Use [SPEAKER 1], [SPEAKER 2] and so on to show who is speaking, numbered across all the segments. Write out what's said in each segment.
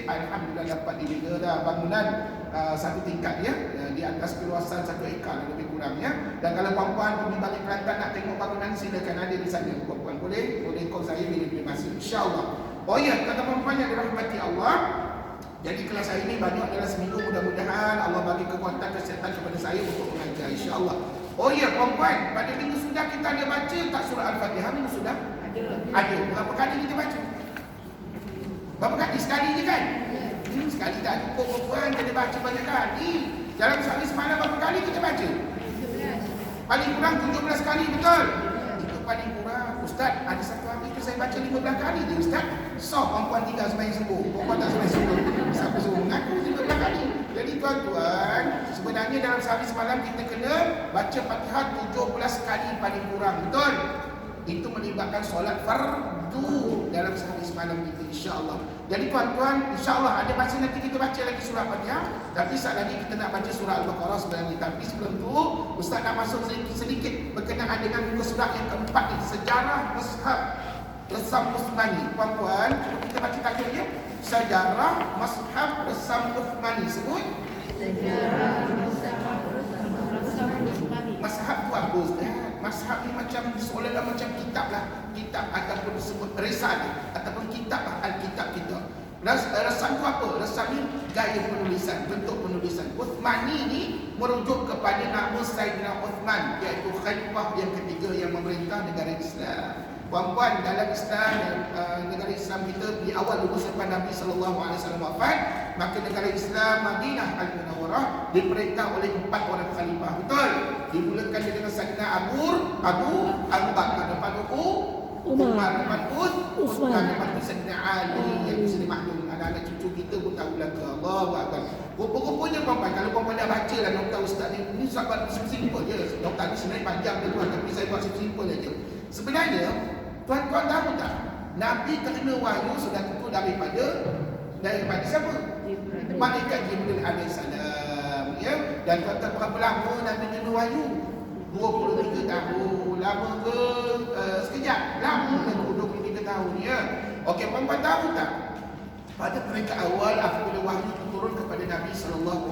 [SPEAKER 1] alhamdulillah dapat dibina dah bangunan satu tingkat ya, di atas keluasan 1 ekar lebih kurangnya. Dan kalau puan-puan pergi balik Kelantan nak tengok bangunan, silakan ada di sana. Puan-puan boleh call saya bila masuk, insya-Allah. Oh ya, kata puan-puan yang dirahmati Allah, jadi kelas hari ini banyak dalam seminggu, mudah-mudahan Allah bagi kekuatan kesihatan kepada saya untuk mengajar, insya-Allah. Oh ya puan-puan, pada minggu sudah kita ada baca tak surah Al-Fatihah? Minggu sudah? Ada. Berapa kali kita baca? Berapa kali? Sekali je kan? Sekali tak cukup puan-puan, kena baca banyak kali. Dalam sehari semalam berapa kali kita baca? 17. Paling kurang 17 kali, betul? Itu paling kurang. Ustaz, ada satu hari tu saya baca 15 kali je Ustaz. So, perempuan tinggal sembahyang sembuh. Perempuan tak sembahyang sembuh. Siapa suruh mengaku 15 kali? Jadi tuan-tuan, sebenarnya dalam sehari semalam kita kena baca Fatihah 17 kali paling kurang, betul? Itu melibatkan solat fardu dalam sehari semalam kita, insya-Allah. Jadi tuan-tuan, insya-Allah ada masa nanti kita baca lagi surah Fatihah, tapi saat lagi kita nak baca surah Al-Baqarah sebenarnya. Tapi sebelum tu, Ustaz nak masuk sedikit berkenaan dengan muka surat yang keempat ni, sejarah Mushaf Resam Uthmani. Puan-puan, kita baca tajuk dia. Sejarah Mushaf Resam Uthmani. Sebut sejarah Mushaf Resam Uthmani. Mushaf tu apa Ustaz? Mushaf ni macam seolah-olah macam kitab lah, kitab ataupun disebut risalah ataupun kitab Alkitab kita. Resam tu apa? Resam ni gaya penulisan, bentuk penulisan. Uthmani ni merujuk kepada nama Sayyidina Uthman, iaitu khalifah yang ketiga yang memerintah negara Islam. Puan-puan, dalam Islam, negara Islam kita di awal dulu selepas Nabi SAW wafat, maka negara Islam Madinah Al-Munawwarah diperintah oleh 4 orang khalifah, betul? Dimulakan dengan Sayyidina Abu Bakar, depan Umar, depan Uthman, depan Sayyidina Ali, yang bisa dimaklum anak-anak cucu kita pun tahu lah ke. Allahu Akbar. Rupa-rupanya puan-puan, kalau puan-puan dah baca lah Doktor Ustaz ni sahabat simple je. Doktor ni sebenarnya panjang dia tuan, tapi saya buat simple aja. Sebenarnya tuan-tuan tahu tak, Nabi terima wahyu sudah tentu daripada siapa? Malaikat Jibril alaihissalam, ya. Dan tuan-tuan berapa lama Nabi terima wahyu? 23 tahun. Lama ke sekejap? Lama ke 23 tahun, ya. Okey, puan-puan tahu tak, pada peringkat awal apabila wahyu turun kepada Nabi SAW,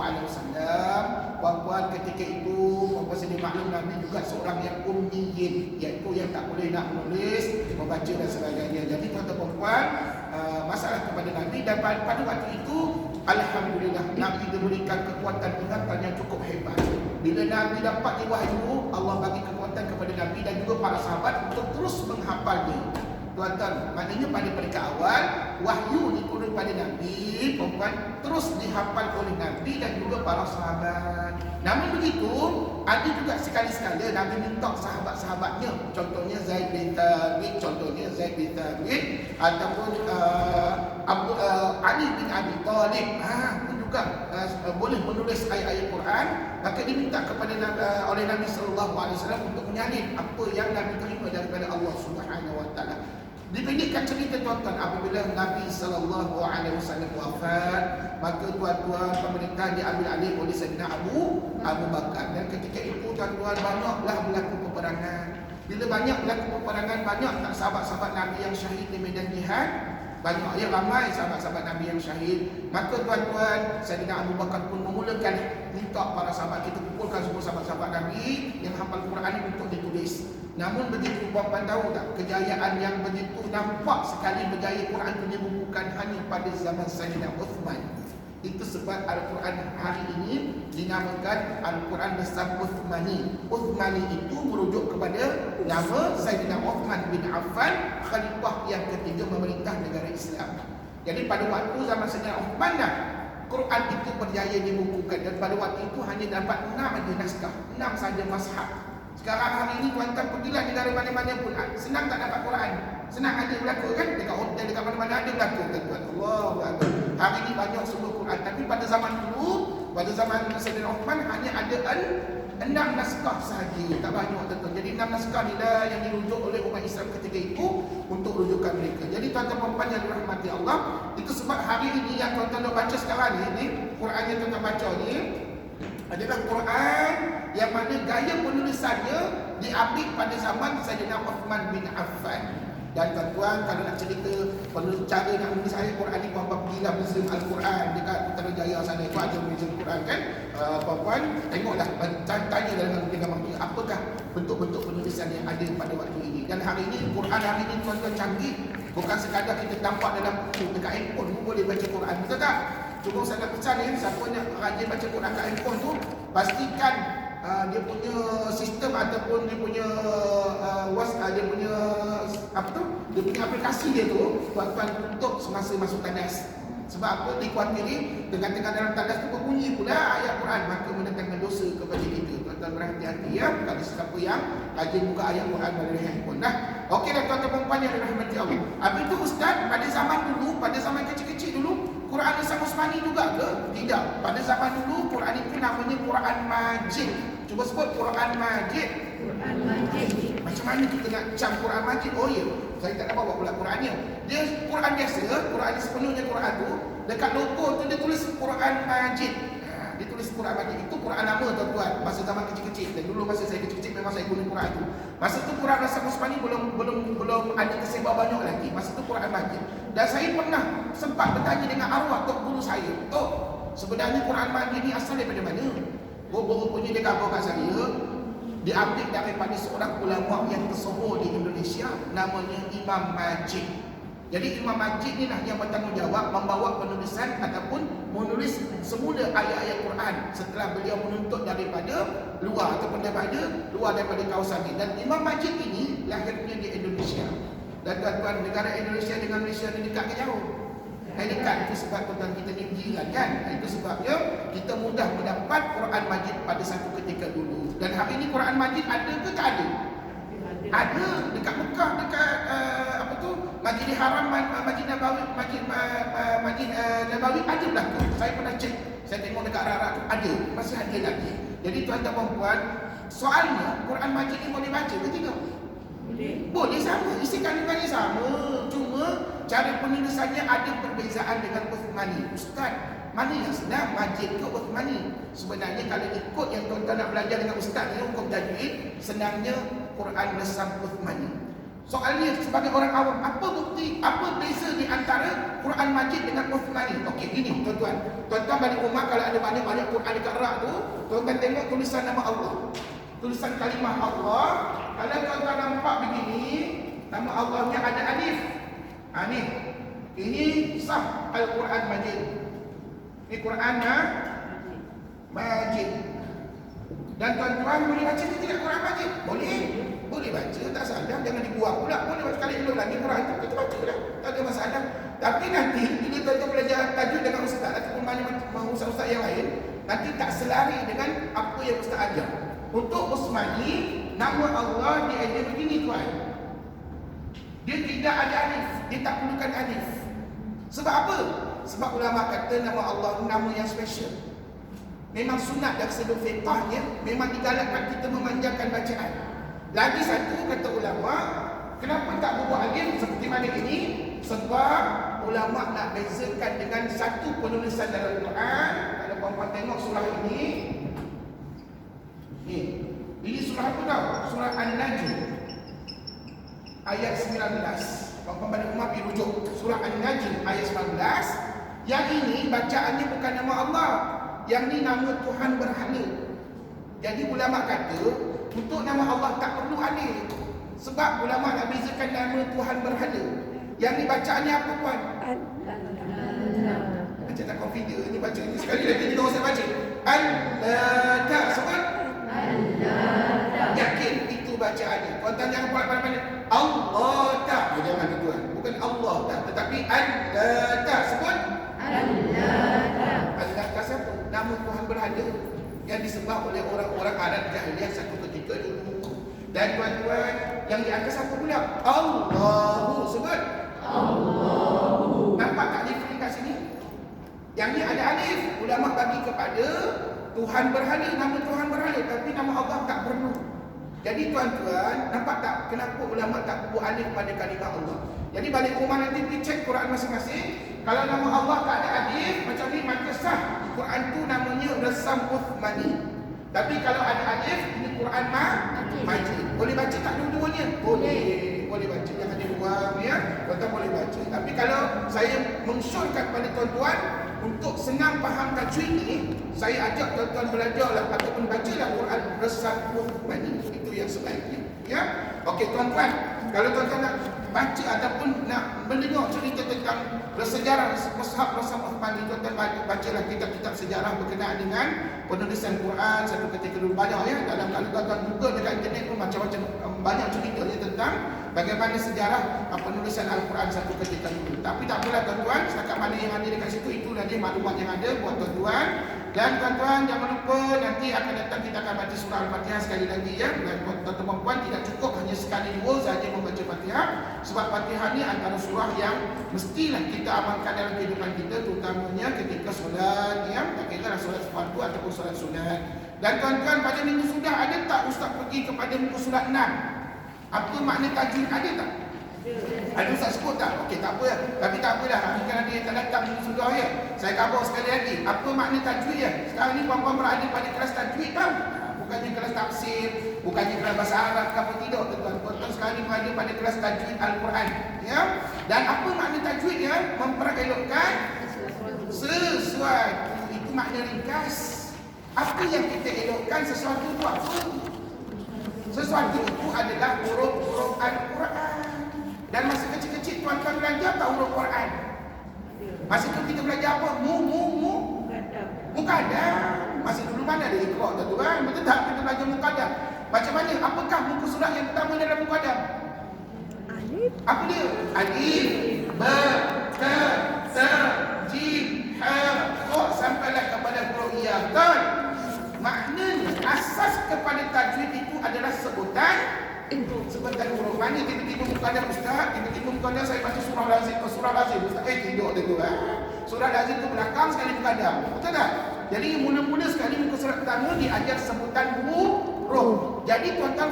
[SPEAKER 1] puan-puan ketika itu, puan-puan sendiri maklum Nabi juga seorang yang ummiyin, iaitu yang tak boleh nak menulis, membaca dan sebagainya. Jadi tuan-tuan puan-puan, masalah kepada Nabi, dan pada waktu itu alhamdulillah Nabi diberikan kekuatan ingatan yang cukup hebat. Bila Nabi dapat wahyu, Allah bagi kekuatan kepada Nabi dan juga para sahabat untuk terus menghafalnya. Tuan-tuan, maknanya pada peringkat awal wahyu diturun pada Nabi, perempuan terus dihafal oleh Nabi dan juga para sahabat. Namun begitu, ada juga sekali-sekala Nabi minta sahabat-sahabatnya, contohnya Zaid bin Thabit, ataupun Ali bin Abi Talib, pun juga boleh menulis ayat-ayat Quran. Maka diminta kepada oleh Nabi SAW untuk menyalin apa yang Nabi terima daripada Allah Subhanahu Wa Taala. Dipendekkan cerita tuan-tuan, apabila Nabi SAW wafat, maka tuan-tuan pemerintah diambil alih oleh Sayyidina Abu Bakar. Dan ketika itu tuan-tuan banyaklah berlaku peperangan. Bila banyak berlaku peperangan, banyak tak sahabat-sahabat Nabi yang syahid di medan jihad? Banyak, ya, ramai sahabat-sahabat Nabi yang syahid. Maka tuan-tuan, Sayyidina Abu Bakar pun memulakan minta para sahabat kita kumpulkan semua sahabat-sahabat Nabi yang hafal Quran ini untuk ditulis. Namun begitu puan-puan tahu tak, kejayaan yang begitu nampak sekali berjaya Quran punya bukan hanya pada zaman Sayyidina Uthman. Itu sebab Al-Quran hari ini dinamakan Al-Quran Resam Uthmani. Uthmani itu merujuk kepada nama Sayyidina Uthman bin Affan, khalifah yang ketiga memerintah negara Islam. Jadi pada waktu zaman Sayyidina Uthman dah Quran itu berjaya dibukukan, dan pada waktu itu hanya dapat 6 aja naskah, 6 saja mushaf. Sekarang hari ini tuan-tuan pergilah negara mana-mana pun, senang tak dapat Quran. Senang ada berlaku kan, dekat hotel, dekat mana-mana ada berlaku tuan-tuan. Allahu Akbar. Hari ini banyak semua Quran, tapi pada zaman dulu, pada zaman Sayyidina Uthman hanya ada 6 naskah sahaja, tak banyak tuan-tuan. Jadi 6 naskah ni lah yang dirujuk oleh umat Islam ketika itu untuk rujukan mereka. Jadi tuan-tuan perempuan yang dirahmati Allah, itu sebab hari ini yang tuan-tuan nak baca sekarang ni, Quran yang tuan-tuan baca ni adalah Quran yang mana gaya penulisannya diambil pada zaman Sayyidina Uthman bin Affan. Dan tuan-tuan, kalau nak cerita perlu cara nak menulis ayat Quran ni, puan-puan pergilah museum Al-Quran dekat Putrajaya sana, itu ada museum Quran kan. Puan-puan tengoklah, tanya dengan mungkin apakah bentuk-bentuk penulisan yang ada pada waktu ini. Dan hari ini Quran hari ini tuan-tuan canggih, bukan sekadar kita tampak dalam buku, dekat handphone pun boleh baca Quran, betul tak? Cuma saya nak pesan ni, siapa yang rajin baca Quran kat handphone tu, pastikan dia punya sistem ataupun dia punya dia punya apa tu, dia punya aplikasi dia tu tuan-tuan tutup semasa masuk tandas. Sebab apa? Dikuatiri dengan tengah dalam tandas tu berbunyi pula ayat Quran, maka mendatangkan dosa kepada kita. Tuan-tuan berhati-hati ya, kalau siapa yang rajin buka ayat Quran melalui handphone dah. Okey dah tuan-tuan dan puan yang dirahmati Allah. Habis tu ustaz, pada zaman dulu, pada zaman kecil-kecil dulu, Quran Nusakh Uthmani juga ke? Tidak. Pada zaman dulu Quran itu namanya Quran Majid. Cuba sebut Quran Majid. Quran Majid. Macam mana kita nak cam Quran Majid? Oh ya, saya tak dapat bawa pula Qurannya. Dia Quran biasa, Quran sepenuhnya Quran tu, dekat logo tu dia tulis Quran Majid. Dia tulis Quran Majid. Itu Quran lama tuan-tuan, masa zaman kecil-kecil. Dan dulu masa saya kecil-kecil memang saya guna Quran tu. Masa tu Quran Nusakh Uthmani belum ada tersebar banyak lagi. Masa tu Quran Majid. Dan saya pernah sempat bertanya dengan arwah tok guru saya, "Tok, sebenarnya Quran Majid ni asal daripada mana?" Rupanya dia kata kat saya, diambil daripada seorang ulama yang tersohor di Indonesia, namanya Imam Majid. Jadi Imam Majid ni lah yang bertanggungjawab membawa penulisan ataupun menulis semula ayat-ayat Quran setelah beliau menuntut daripada luar ataupun daripada kawasan ini. Dan Imam Majid ini lahirnya di Indonesia. Dan tuan-tuan, negara Indonesia dengan Malaysia ni dekat ke jauh? Dekat. Itu sebab tuan-tuan kita ni jiran kan. Itu sebabnya kita mudah mendapat Quran Majid pada satu ketika dulu. Dan hari ini Quran Majid ada ke tak ada? Ada dekat Mekah, dekat Masjidil Haram, Masjid Nabawi, Masjid Nabawi ada belakang. Saya pernah cek, saya tengok dekat arah tu ada, masih ada lagi. Jadi tuan-tuan dan puan, soalnya Quran Majid ni boleh baca ke tidak? Boleh sama, isi kandungannya sama, cuma cara penulisannya ada perbezaan dengan Uthmani. Ustaz, mana yang senang, Majid ke Uthmani? Sebenarnya kalau ikut yang tuan-tuan nak belajar dengan ustaz ni, hukum tajwid, senangnya Quran Nusakh Uthmani. Soalnya sebagai orang awam, apa bukti, apa beza di antara Quran Majid dengan Uthmani? Okey, gini tuan-tuan. Tuan-tuan balik rumah kalau ada banyak-banyak Quran dekat rak tu, tuan-tuan tengok tulisan nama Allah. Tulisan kalimah Allah, kalau tuan-tuan nampak begini, nama Allahnya ada alif. Ni. Ini sah Al-Quran Majid. Ini Quran Majid. Dan tuan-tuan boleh baca ke tidak Quran Majid? Boleh. Boleh baca, tak salah, jangan dibuang pula. Boleh baca sekali dulu lagi Quran itu, kita baca dah, tak ada masalah. Tapi nanti bila tuan-tuan belajar tajwid dengan ustaz ataupun mana ustaz-ustaz yang lain, nanti tak selari dengan apa yang ustaz ajar. Untuk Uthmani, nama Allah dia begini tuan. Dia tidak ada alif, dia tak perlukan alif. Sebab apa? Sebab ulama kata nama Allah nama yang special. Memang sunat dan seluruh fiqahnya memang digalakkan kita memanjangkan bacaan. Lagi satu kata ulama, kenapa tak bubuh alif seperti mana ini? Sebab ulama nak bezakan dengan satu penulisan dalam Quran. Kalau puan-puan tengok surah ini, ini surah apa tau? Surah An-Najm ayat 19. Puan-puan balik rumah pergi rujuk surah An-Najm ayat 19. Yang ini bacaannya bukan nama Allah, yang ni nama Tuhan berhala. Jadi ulama kata untuk nama Allah tak perlu alif. Sebab ulama nak bezakan nama Tuhan berhala. Yang ni bacaannya apa puan? Macam tak confident ni baca ni. Sekali lagi kita orang baca Allah. Sebut Allah. Yakin itu bacaannya. Tuan-tuan jangan buat pandai-pandai. Allah tak. Jangan tuan. Bukan Allah tak, tetapi Allah tak. Sebut Allah. Allah tak siapa? Nama Tuhan berhala yang disembah oleh orang-orang Arab jahiliah satu ketika dulu. Dan tuan-tuan, yang di atas apa pula? Allahu. Sebut Allahu. Nampak tak alif kat sini? Yang ni ada alif. Ulama bagi kepada Tuhan berhala, nama Tuhan berhala, tapi nama Allah tak perlu. Jadi tuan-tuan, nampak tak kenapa ulama tak buat alif pada kalimah Allah? Jadi balik rumah nanti pergi cek Quran masing-masing. Kalau nama Allah tak ada alif, macam ni maka sah. Quran tu namanya Nusakh Uthmani. Tapi kalau ada alif, ini Quran Majid. Boleh baca tak dua-duanya? Boleh. boleh baca, jangan dibuang ya. Tuan-tuan boleh baca. Tapi kalau saya mensyorkan pada tuan-tuan untuk senang faham tajwid ni, saya ajak tuan-tuan belajarlah ataupun bacalah Quran bersatu bani. Itu yang sebaiknya. Ya. Okey tuan-tuan, kalau tuan-tuan nak baca ataupun nak mendengar cerita tentang bersejarah mushaf bani, tuan-tuan bacalah kitab-kitab sejarah berkenaan dengan penulisan Quran satu ketika dulu banyak ya. Dalam kalau tuan-tuan buka dekat internet pun macam-macam banyak ceritanya tentang bagaimana sejarah penulisan Al-Quran satu ketika dulu. Tapi tak apalah tuan-tuan, setakat mana yang ada dekat situ itulah dia maklumat yang ada buat tuan-tuan. Dan tuan-tuan jangan lupa nanti akan datang kita akan baca surah Al-Fatihah sekali lagi ya. Dan tuan-tuan dan puan tidak cukup hanya sekali dua saja membaca Fatihah, sebab Fatihah ni antara surah yang mestilah kita amalkan dalam kehidupan kita, terutamanya ketika solat ya, tak kira solat fardu ataupun solat sunat. Dan tuan-tuan, pada minggu sudah ada tak ustaz pergi kepada muka surat 6? Apa makna tajwid, ada tak? Ada ustaz sebut tak? Okey, tak apa ya. Tapi tak apalah, ni kan ada yang tak datang minggu sudah ya. Saya cover sekali lagi. Apa makna tajwid ya? Sekarang ni puan-puan berada pada kelas tajwid tau. Bukannya kelas tafsir, bukannya kelas bahasa Arab ke apa tidak tuan-tuan. Tuan-tuan sekarang ni berada pada kelas tajwid Al-Quran ya. Dan apa makna tajwid ya? Memperelokkan sesuatu. Itu makna ringkas. Apa yang kita elokkan, sesuatu itu apa? Sesuatu itu adalah huruf-huruf Al-Quran. Dan masa kecil-kecil tuan-tuan belajar tak huruf Quran? Masa tu kita belajar apa? Mukaddam. Masa dulu mana ada ikhra tuan-tuan? Betul tak kita belajar mukaddam? Macam mana? Apakah muka surat yang pertama dalam mukaddam? Alif. Apa dia? Alif, ba, ta, sa, jim, ha, kha sampailah kepada huruf ya. Kan? Maknanya asas kepada tajwid itu adalah sebutan huruf. Mana tiba-tiba mukaddam ustaz, tiba-tiba mukaddam saya baca surah lazim, ustaz tidak tu surah lazim tu belakang sekali mukaddam, betul tak? Jadi mula-mula sekali muka surat pertama diajar sebutan huruf. Jadi tuan-tuan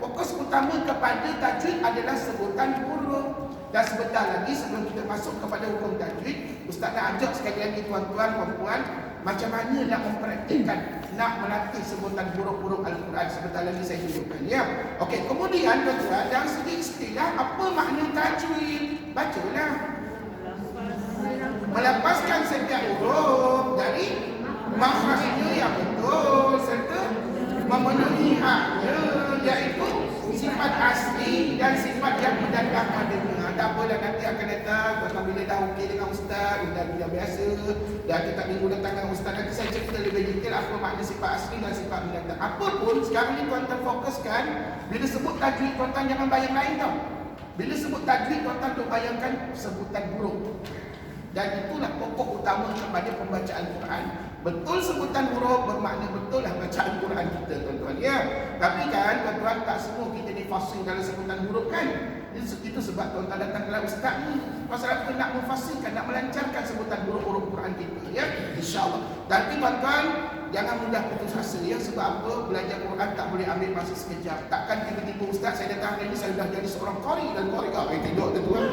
[SPEAKER 1] fokus utama kepada tajwid adalah sebutan huruf. Dan sebentar lagi sebelum kita masuk kepada hukum tajwid, ustaz nak ajak sekali lagi tuan-tuan puan-puan macam mana nak mempraktikkan, nak melatih sebutan huruf-huruf Al-Quran. Sebentar lagi saya tunjukkan ya. Okey, kemudian tuan-tuan, dari segi istilah apa makna tajwid? Bacalah. Melepaskan setiap huruf dari makhrajnya yang betul serta memenuhi haknya, iaitu sifat asli dan sifat yang mendatang padanya. Tak apalah, nanti akan datang bila dah okey dengan ustaz, dah biasa, dah kita minggu datang dengan ustaz, nanti saya cerita lebih detail apa makna sifat asli dan sifat mendatang. Apapun sekarang ni tuan-tuan fokuskan, bila sebut tajwid tuan-tuan jangan bayang lain tau. Bila sebut tajwid tuan-tuan tu bayangkan sebutan huruf. Dan itulah pokok utama kepada pembacaan Quran. Betul sebutan huruf bermakna betul lah bacaan Quran kita tuan-tuan ya. Tapi kan tuan-tuan tak semua kita difasih dalam sebutan huruf kan. Itu sebab tuan-tuan datang kelas ustaz ni pasal apa? Nak memfasihkan, nak melancarkan sebutan huruf-huruf Quran kita ya, insya-Allah. Tapi tuan-tuan jangan mudah putus asa ya. Sebab apa? Belajar Quran tak boleh ambil masa sekejap. Takkan tiba-tiba ustaz saya datang hari ni saya dah jadi seorang qari dan qari'ah. Tidak tuan-tuan.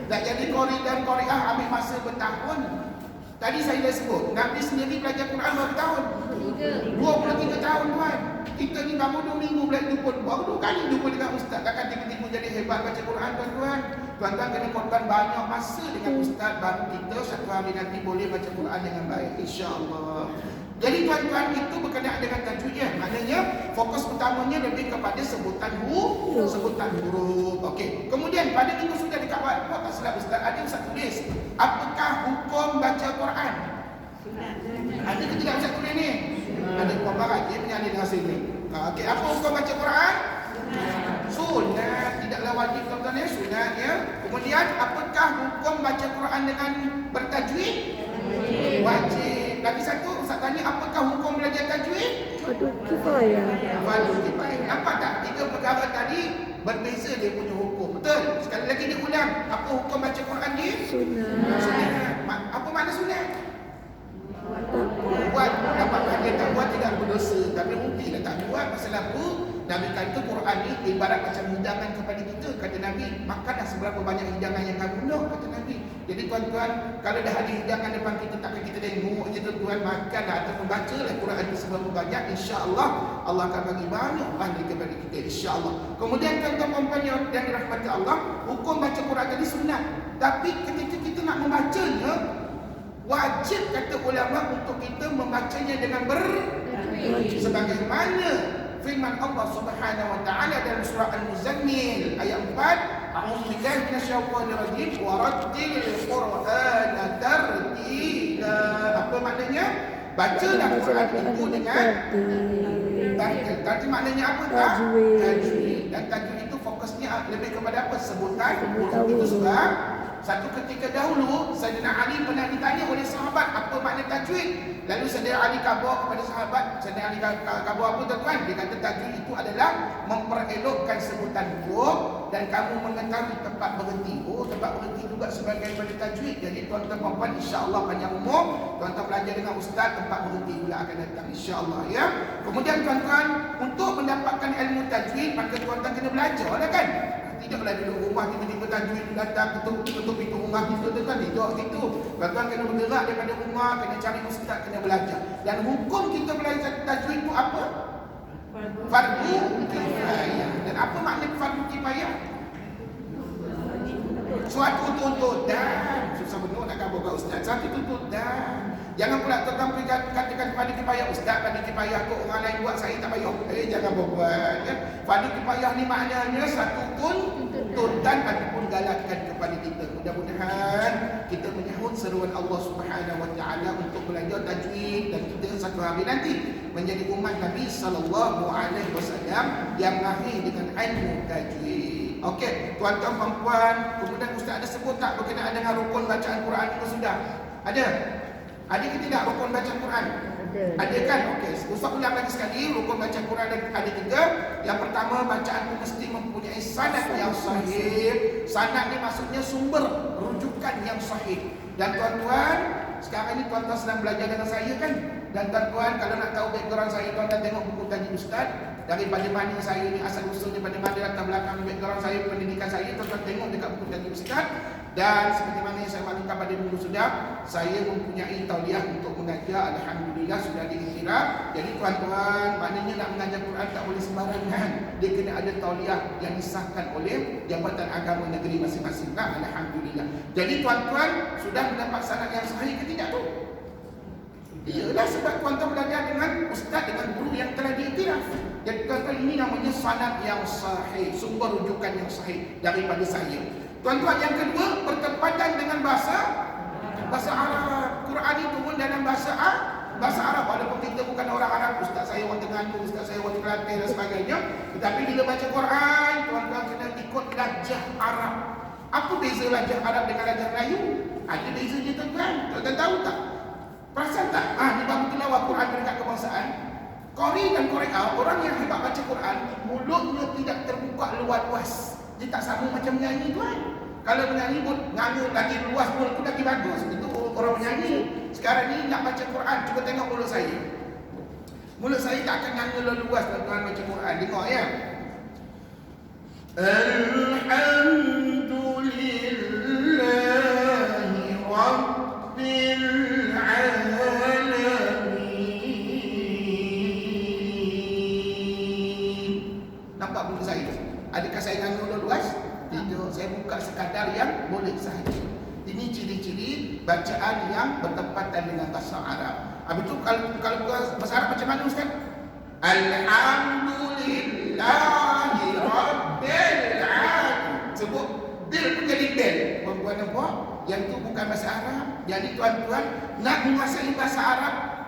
[SPEAKER 1] Nak jadi qari dan qari'ah ambil masa bertahun. Tadi saya dah sebut, Nabi sendiri belajar Quran berapa tahun? 23 tahun tuan. Kita ni baru 2 minggu belajar jumpa, baru 2 kali jumpa dengan ustaz. Takkan tiba-tiba jadi hebat baca Quran tuan-tuan. Tuan-tuan kena korban banyak masa dengan ustaz, baru kita satu hari nanti boleh baca Quran dengan baik, insya-Allah. Jadi tuan-tuan, itu berkenaan dengan tajwid ya. Maknanya fokus utamanya lebih kepada sebutan huruf. Okey. Kemudian pada minggu sudah dekat buat tak silap ustaz, ada ustaz tulis, apakah hukum baca Quran? Sunat. Ada ke tidak ustaz tulis ni? Ada puan barat dia menyanyi dengan sini. Okey, apa hukum baca Quran? Sunat. Tidaklah wajib tuan-tuan ya, sunat ya. Kemudian apakah hukum baca Quran dengan bertajwid? Wajib. Lagi satu, ustaz tanya apakah hukum belajar tajwid?
[SPEAKER 2] Fardu kifayah.
[SPEAKER 1] Fardu kifayah. Nampak tak? 3 perkara tadi berbeza dia punya hukum. Betul? Sekali lagi dia ulang. Apa hukum baca Quran ni?
[SPEAKER 2] Sunat.
[SPEAKER 1] Apa makna sunat? Buat. Dapatkan dia tak buat tidak berdosa. Tapi mungkinlah tak buat. Pasal apa? Nabi kata Quran ni ibarat macam hidangan kepada kita. kata Nabi, makanlah seberapa banyak hidangan yang kamu nak, kata Nabi. Jadi tuan-tuan, kalau dah ada hidangan depan kita, takkan kita tengok je tuan-tuan, makanlah ataupun bacalah Quran itu seberapa banyak, insya-Allah Allah akan bagi banyak pahala kepada kita, insya-Allah. Kemudian tuan-tuan perempuan yang dirahmati Allah, hukum baca Quran tadi sunat. Tapi ketika kita nak membacanya, wajib kata ulama untuk kita membacanya dengan sebagaimana firman Allah Subhanahu wa taala dalam surah Al-Muzammil ayat 4, a'udzu billahi minasyaitonir rajim wa rattilil qur'ana tartila. Apa maknanya? Bacalah Quran itu dengan tartil. Tartil maknanya apa? Tajwid. Dan tajwid itu fokusnya lebih kepada apa? Sebutan itu sebab satu ketika dahulu Sayyidina Ali pernah ditanya oleh sahabat apa makna tajwid. Lalu Sayyidina Ali khabar kepada sahabat, Sayyidina Ali khabar apa tuan-tuan? Dia kata tajwid itu adalah memperelokkan sebutan huruf dan kamu mengetahui tempat berhenti. Oh, tempat berhenti juga sebagai pada tajwid. Jadi tuan-tuan puan-puan, insya-Allah panjang umur, tuan-tuan belajar dengan ustaz, tempat berhenti pula akan datang, insya-Allah ya. Kemudian tuan-tuan, untuk mendapatkan ilmu tajwid maka tuan-tuan kena belajarlah kan. Tidaklah duduk rumah tiba-tiba tajwid datang ketuk pintu rumah kita, tuan-tuan, tidak gitu. Tuan-tuan kena bergerak daripada rumah, kena cari ustaz, kena belajar. Dan hukum kita belajar tajwid itu apa? Fardu kifayah. Dan apa makna fardu kifayah? Suatu tuntutan. Susah benar nak khabar ustaz. Suatu tuntutan. Jangan pula tuan-tuan katakan fardu kifayah, ustaz fardu kifayah kok orang lain buat, saya tak payah. Jangan buat ya. Fardu kifayah ni maknanya satu tuntutan ataupun galakan kepada kita. Mudah-mudahan kita menyahut seruan Allah Subhanahu wa taala untuk belajar tajwid dan kita satu hari nanti menjadi umat Nabi sallallahu alaihi wasallam yang lahir dengan ilmu tajwid. Okey, tuan-tuan puan-puan, kemudian ustaz ada sebut tak berkenaan dengan rukun bacaan Quran itu sudah? Ada? Ada ke tidak rukun baca Quran? Ada kan? Okey, ustaz ulang lagi sekali, rukun baca Quran ada tiga. Yang pertama, bacaan itu mesti mempunyai sanad yang sahih. Sanad ni maksudnya sumber rujukan yang sahih. Dan tuan-tuan, sekarang ni tuan-tuan sedang belajar dengan saya kan? Dan tuan-tuan, kalau nak tahu background saya, tuan-tuan tengok buku tadi ustaz. Daripada mana saya ni, asal usulnya pada mana, latar belakang background saya, pendidikan saya, tuan-tuan tengok dekat buku tadi ustaz. Dan seperti mana yang saya maklumkan pada minggu sudah, saya mempunyai tauliah untuk mengajar, alhamdulillah sudah diiktiraf. Jadi tuan-tuan, maknanya nak mengajar Quran tak boleh sembarangan. Dia kena ada tauliah yang disahkan oleh Jabatan Agama Negeri masing-masing. Nah, alhamdulillah. Jadi tuan-tuan sudah mendapat sanad yang sahih ke tidak tu? Iyalah, sebab tuan-tuan belajar dengan ustaz, dengan guru yang telah diiktiraf. Jadi tuan-tuan, ini namanya sanad yang sahih, sumber rujukan yang sahih daripada saya. Tuan-tuan, yang kedua, bertepatan dengan bahasa Arab. Quran itu pun dalam bahasa Arab. Walaupun kita bukan orang Arab, ustaz saya orang Terengganu, ustaz saya orang Kelantan dan sebagainya, tetapi bila baca Quran, tuan-tuan kena ikut lajah Arab. Apa beza lajah Arab dengan lajah Melayu? Ada bezanya tuan-tuan. Tuan-tuan tahu tak? Perasan tak? Di bab tilawah Quran dekat kebangsaan, Qori dan Qori'ah, orang yang hebat baca Quran, mulutnya tidak terbuka luas-luas. Dia tak sama macam menyanyi tuan. Kalau menyanyi pun nganga lagi luas, mulut pun lagi bagus. Itu orang menyanyi. Sekarang ni nak baca Quran, cuba tengok mulut saya. Mulut saya tak akan nganga luas tuan-tuan baca Quran. Tengok ya. Alhamdulillahi Rabbil Alamin. Nampak mulut saya? Adakah saya nganga luas? Tidak, saya buka sekadar yang boleh sahaja. Ini ciri-ciri bacaan yang bertepatan dengan bahasa Arab. Betul, kalau bahasa Arab macam mana ustaz? Alhamdulillahi Rabbil Alamin. Sebut bil pun jadi bel. Perempuan nampak? Yang itu bukan bahasa Arab. Jadi tuan-tuan, nak menguasai bahasa Arab,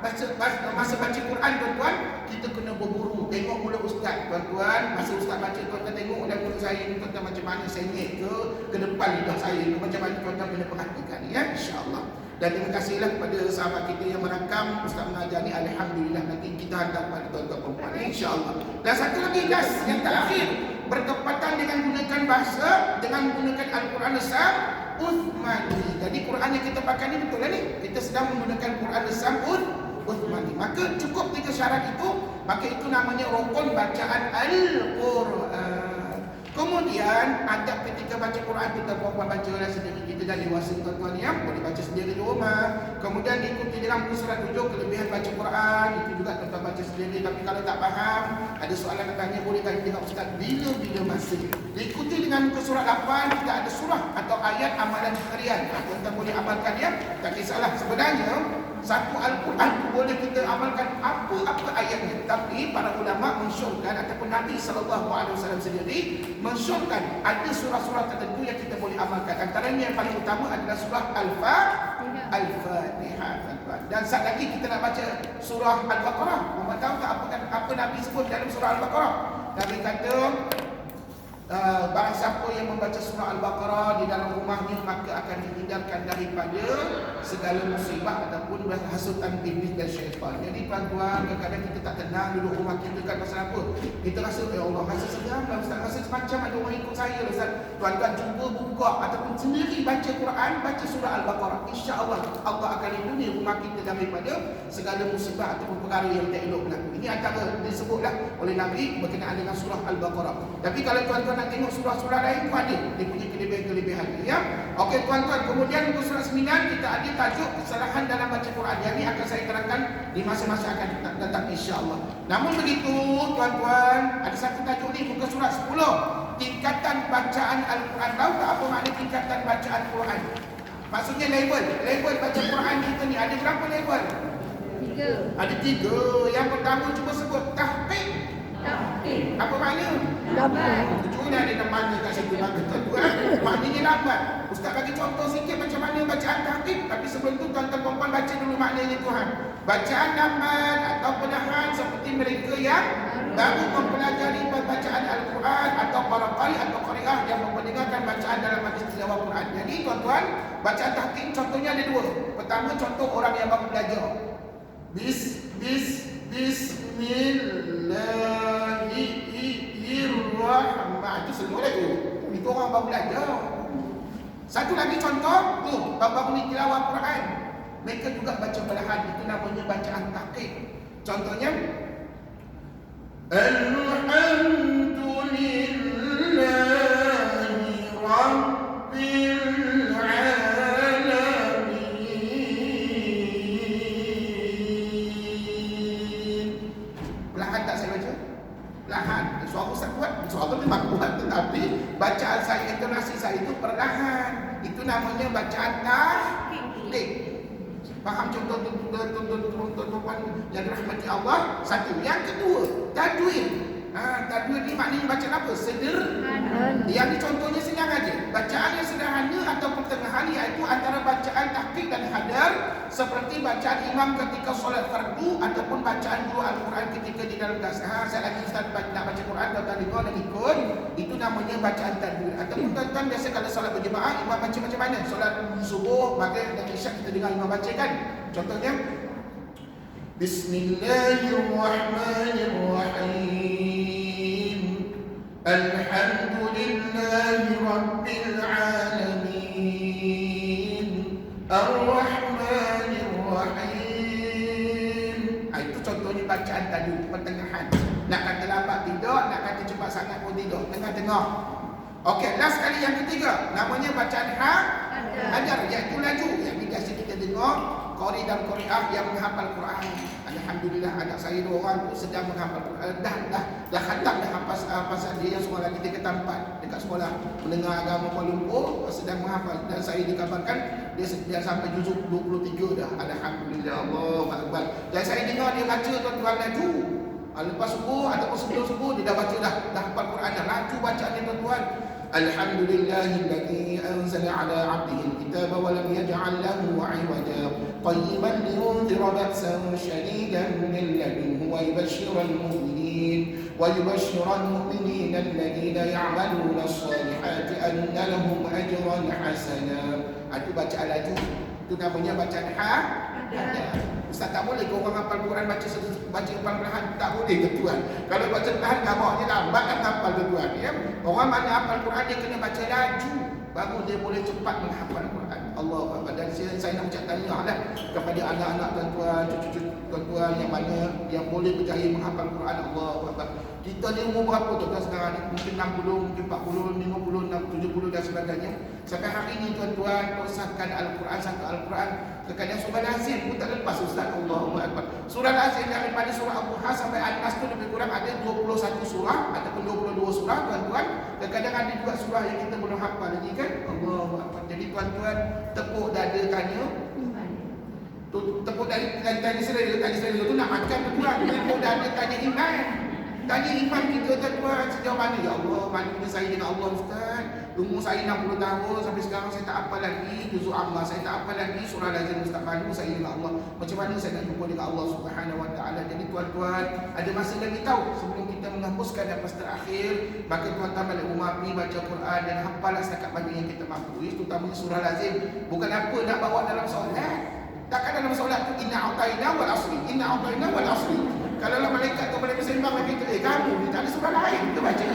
[SPEAKER 1] masa baca Quran tuan-tuan, kita kena berburu. Tengok mulut ustaz tuan-tuan. Masa ustaz baca, tuan-tuan tengok dalam mulut saya ni, tuan-tuan macam mana sengit ke depan lidah saya ni, macam mana tuan-tuan kena perhatikan ya, insya-Allah. Dan terima kasihlah kepada sahabat kita yang merakam ustaz mengajar ni. Alhamdulillah, nanti kita hantar pada tuan-tuan perempuan insya-Allah. Dan satu lagi guys, yang terakhir, bertepatan dengan gunakan bahasa, dengan menggunakan Al-Quran Asam Uthmani. Jadi Quran yang kita pakai ni betul lah ni, kita sedang menggunakan Quran Asam Uthmani. Maka cukup 3 syarat itu, maka itu namanya rukun bacaan Al-Quran. Kemudian adab ketika baca Quran kita perempuan bacalah sendiri, kita dah dewasa tuan-tuan ya, boleh baca sendiri di rumah. Kemudian diikuti dalam surat 7 kelebihan baca Quran, itu juga tuan-tuan baca sendiri. Tapi kalau tak faham, ada soalan nak tanya, boleh tanya dengan ustaz bila-bila masa. Diikuti dengan muka surat 8, kita ada surah atau ayat amalan harian. Tuan-tuan boleh amalkan ya, tak kisahlah. Sebenarnya satu Al-Quran itu boleh kita amalkan apa-apa ayatnya. Tapi para ulama mensyorkan ataupun Nabi SAW sendiri mensyorkan ada surah-surah tertentu yang kita boleh amalkan. Antaranya yang paling utama adalah surah Al-Fatihah. Dan saat lagi kita nak baca surah Al-Baqarah. Muhammad tahu tak apa Nabi sebut dalam surah Al-Baqarah? Nabi kata barang siapa yang membaca surah Al-Baqarah di dalam rumahnya, maka akan dihindarkan daripada segala musibah ataupun hasutan iblis dan syaitan. Jadi tuan-tuan, kadang-kadang kita tak tenang duduk rumah kita kan pasal apa? Kita rasa, ya Allah, rasa seram lah Ustaz, rasa macam ada orang ikut saya lah Ustaz. Tuan-tuan cuba buka ataupun sendiri baca Quran, baca surah Al-Baqarah. InsyaAllah Allah akan lindungi rumah kita daripada segala musibah ataupun perkara yang tak elok berlaku. Ini antara disebutlah oleh Nabi berkenaan dengan surah Al-Baqarah. Tapi kalau tuan-tuan nak tengok surah-surah lain pun ada, dia punya kelebihan-kelebihan ya. Okey tuan-tuan, kemudian muka surah 9 kita ada tajuk kesalahan dalam baca Quran. Yang ini akan saya terangkan di masa-masa akan datang insya-Allah. Namun begitu tuan-tuan, ada satu tajuk ni muka surah 10, tingkatan bacaan Al-Quran. Tahu tak apa makna tingkatan bacaan Quran? Maksudnya level baca Quran kita ni ada berapa level? 3. Ada 3. Yang pertama cuba sebut tahqiq. Apa makna? Lambat. Tujuh ni ada namanya kat situ bagi tuan-tuan. Maknanya lambat. Ustaz bagi contoh sikit macam mana bacaan tahqiq. Tapi sebelum tu tuan-tuan perempuan baca dulu maknanya Tuhan. Bacaan lambat atau penahan seperti mereka yang baru mempelajari bacaan Al-Quran atau para qari atau qari'ah yang mendengarkan bacaan dalam majlis tilawah Quran. Jadi tuan-tuan, bacaan tahqiq contohnya ada 2. Pertama, contoh orang yang baru belajar. Bismillahirrahmanirrahim. Itu semua tu. Itu orang baru belajar. Satu lagi contoh tu, baru ni tilawah Quran. Mereka juga baca perlahan. Itu namanya bacaan tahqiq. Contohnya Alhamdulillahi Rabbil Alamin. Perlahan tak saya baca? Perlahan. Suara saya kuat. Suara memang kuat. Tetapi bacaan saya, intonasi saya itu perlahan. Itu namanya bacaan tahqiq. Faham contoh tuan-tuan yang dirahmati Allah? Satu. Yang kedua, tajwid. Tajwid ni maknanya bacaan apa? Sederhana. Yang ni contohnya senang aja. Bacaan yang sederhana atau pertengahan, iaitu antara bacaan tahqiq dan hadar, seperti bacaan imam ketika solat fardu ataupun bacaan guru Al-Quran ketika di dalam kelas. Saya lagi Ustaz nak baca Quran, tuan-tuan dengar dan ikut. Itu namanya bacaan tajwid. Ataupun tuan-tuan biasa kalau solat berjemaah, imam baca macam mana? Solat subuh, maghrib dan isyak kita dengar imam baca kan? Contohnya Bismillahirrahmanirrahim. Alhamdulillahi Rabbil Alamin. Ar-Rahmanir-Rahim. Itu contohnya bacaan tajwid pertengahan. Nak kata lambat tidak, nak kata cepat sangat pun tidak. Tengah-tengah. Okey, last kali yang ketiga. Namanya bacaan hadar, iaitu laju. Yang biasa kita dengar qari dan qari'ah yang menghafal Quran. Alhamdulillah anak saya 2 orang tu sedang menghafal Quran. Dah khatam dah pasal dia yang sekolah kita ke tempat dekat sekolah mendengar agama Kuala Lumpur sedang menghafal, dan saya dikabarkan dia sampai juzuk 23 dah. Alhamdulillah, Allahu akbar. Dan saya dengar dia baca tuan-tuan laju. Lepas subuh ataupun sebelum subuh dia dah baca dah hafal Quran dah. Laju bacaan dia tuan-tuan. Alhamdulillahilladzi anzala ala 'abdihi al-kitaba wa lam yaj'al lahu 'iwaja qayyiban liyunzira ba'san shadidan min ladunhu wa yubashshiral mu'minin alladhina ya'maluna as-salihati anna lahum ajran hasana. Itu bacaan laju. Itu namanya bacaan hadar. Ustaz tak boleh kau orang hafal Quran baca perlahan, tak boleh ke tuan. Kalau baca perlahan gambarnya lambat nak hafal ke tuan ya. Orang mana hafal Quran dia kena baca laju baru dia boleh cepat menghafal Quran. Allahu akbar. Dan saya nak ucap tahniah lah kepada anak-anak tuan-tuan, cucu-cucu tuan-tuan yang mana yang boleh berjaya menghafal Quran. Allahu Akbar. Kita ni umur berapa tuan-tuan sekarang ni? Mungkin 60, mungkin 40, 50, 70 dan sebagainya. Sampai hari ini tuan-tuan terusahkan Al-Quran, satu Al-Quran. Kadang-kadang surah Al-Azim pun tak lepas Ustaz. Allahu Akbar. Surah Al-Azim daripada surah Al-Duha sampai An-Nas tu lebih kurang ada 21 surah ataupun 22 surah tuan-tuan. Kadang-kadang ada juga surah yang kita belum hafal lagi kan. Allahu Akbar. Jadi tuan-tuan tepuk dada tanya. Tepuk tanya selera tu nak makan tuan-tuan. Tepuk dada tanya iman. Tanya iman kita tuan-tuan sejauh mana? Ya Allah, mana saya dengan Allah Ustaz? Umur saya 60 tahun sampai sekarang saya tak hafal lagi juzuk amma, saya tak hafal lagi surah Al-Azim. Ustaz, malu saya dengan Allah. Macam mana saya nak jumpa dengan Allah Subhanahu Wa Taala? Jadi tuan-tuan, ada masa lagi tahu sebelum kita menghembuskan nafas terakhir, maka tuan-tuan balik rumah pergi baca Quran dan hafallah setakat mana yang kita mampu. Terutamanya surah Al-Azim. Bukan apa nak bawa dalam solat. Takkan dalam solat tu inna a'taina wal asri, inna a'taina wal asri. Kalau lah malaikat tu boleh bersembang lagi tu, kamu ni tak ada surah lain kita baca.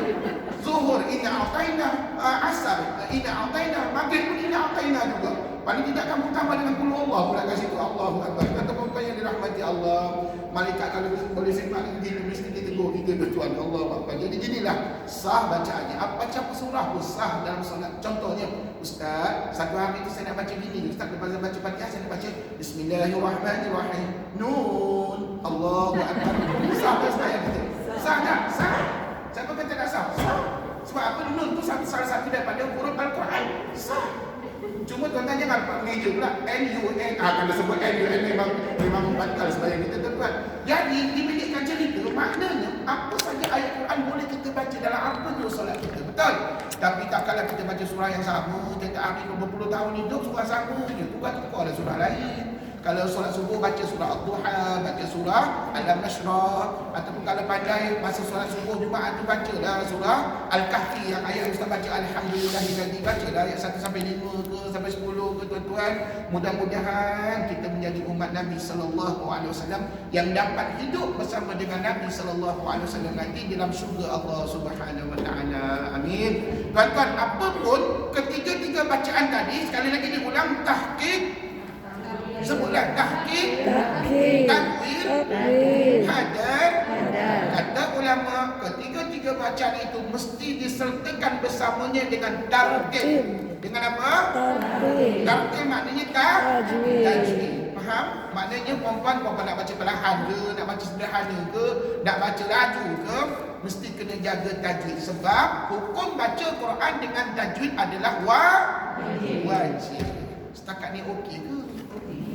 [SPEAKER 1] Zuhur inna a'taina, asar inna a'taina, maghrib pun inna a'taina juga. Paling tidak kamu tambah dengan qul Allah pula kat situ. Allahu Akbar. Kata perempuan yang dirahmati Allah, malaikat kalau boleh sembang begini mesti ditegur kita tuan. Allahu Akbar. Jadi ginilah sah bacaannya. Baca apa surah pun sah dalam solat. Contohnya, Ustaz, satu hari itu saya nak baca gini. Ustaz, lepas baca Fatihah saya nak baca Bismillahirrahmanirrahim. Nun. Allahu Akbar. Sah tak saya kata? Sah tak? Sah. Siapa kata tak sah? Sah. Sebab apa? Nun tu salah satu daripada huruf Al-Quran. Sah. Cuma tuan-tuan jangan meja pula N-U-N. Kalau sebut N-U-N memang membatal sebayang kita tuan-tuan. Jadi dipilihkan cerita, maknanya apa saja ayat Quran boleh kita baca dalam apa tu solat kita. Betul? Tapi tak kala kita baca surah yang sama, kita ambil 20 tahun hidup surah sama je. Tukar-tukar ada surah lain. Kalau solat subuh baca surah Al-Duha, baca surah Alam Nashrah, ataupun kalau pandai masa solat subuh Jumaat tu bacalah surah Al-Kahfi yang ayat Ustaz baca Alhamdulillahilladzi, bacalah ayat 1 sampai 5 ke sampai 10 ke tuan-tuan. Mudah-mudahan kita menjadi umat Nabi sallallahu alaihi wasallam yang dapat hidup bersama dengan Nabi sallallahu alaihi wasallam nanti dalam syurga Allah Subhanahu wa taala. Amin. Tuan-tuan, apapun ketiga-tiga bacaan tadi sekali lagi diulang, tahqiq, sebutlah tahqiq, takwil, hadar. Kata ulama, ketiga-tiga bacaan itu mesti disertakan bersamanya dengan tartil. Dengan apa? Tartil maknanya tajwid. Faham? Maknanya perempuan nak baca perlahan ke, nak baca sederhana ke, nak baca laju ke, mesti kena jaga tajwid. Sebab hukum baca Quran dengan tajwid adalah wajib. Setakat ni okey ke?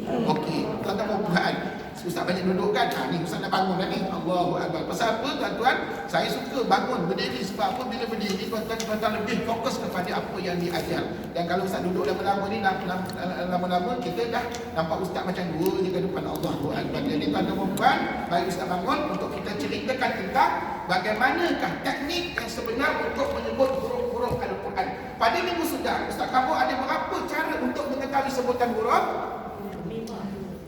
[SPEAKER 1] Okey, tuan-tuan mau buat. Ustaz banyak duduk kan? Ni Ustaz nak bangun dah ni. Allahu Akbar. Pasal apa tuan-tuan? Saya suka bangun berdiri. Sebab apa? Bila berdiri tuan-tuan lebih fokus kepada apa yang diajar. Dan kalau Ustaz duduk lama-lama ni, lama-lama kita dah nampak Ustaz macam dua je ke depan. Allahu Akbar. Jadi tuan-tuan puan, baik Ustaz bangun untuk kita ceritakan tentang bagaimanakah teknik yang sebenar untuk menyebut huruf-huruf Al-Quran. Pada minggu sudah, Ustaz kamu ada berapa cara untuk mengetahui sebutan huruf?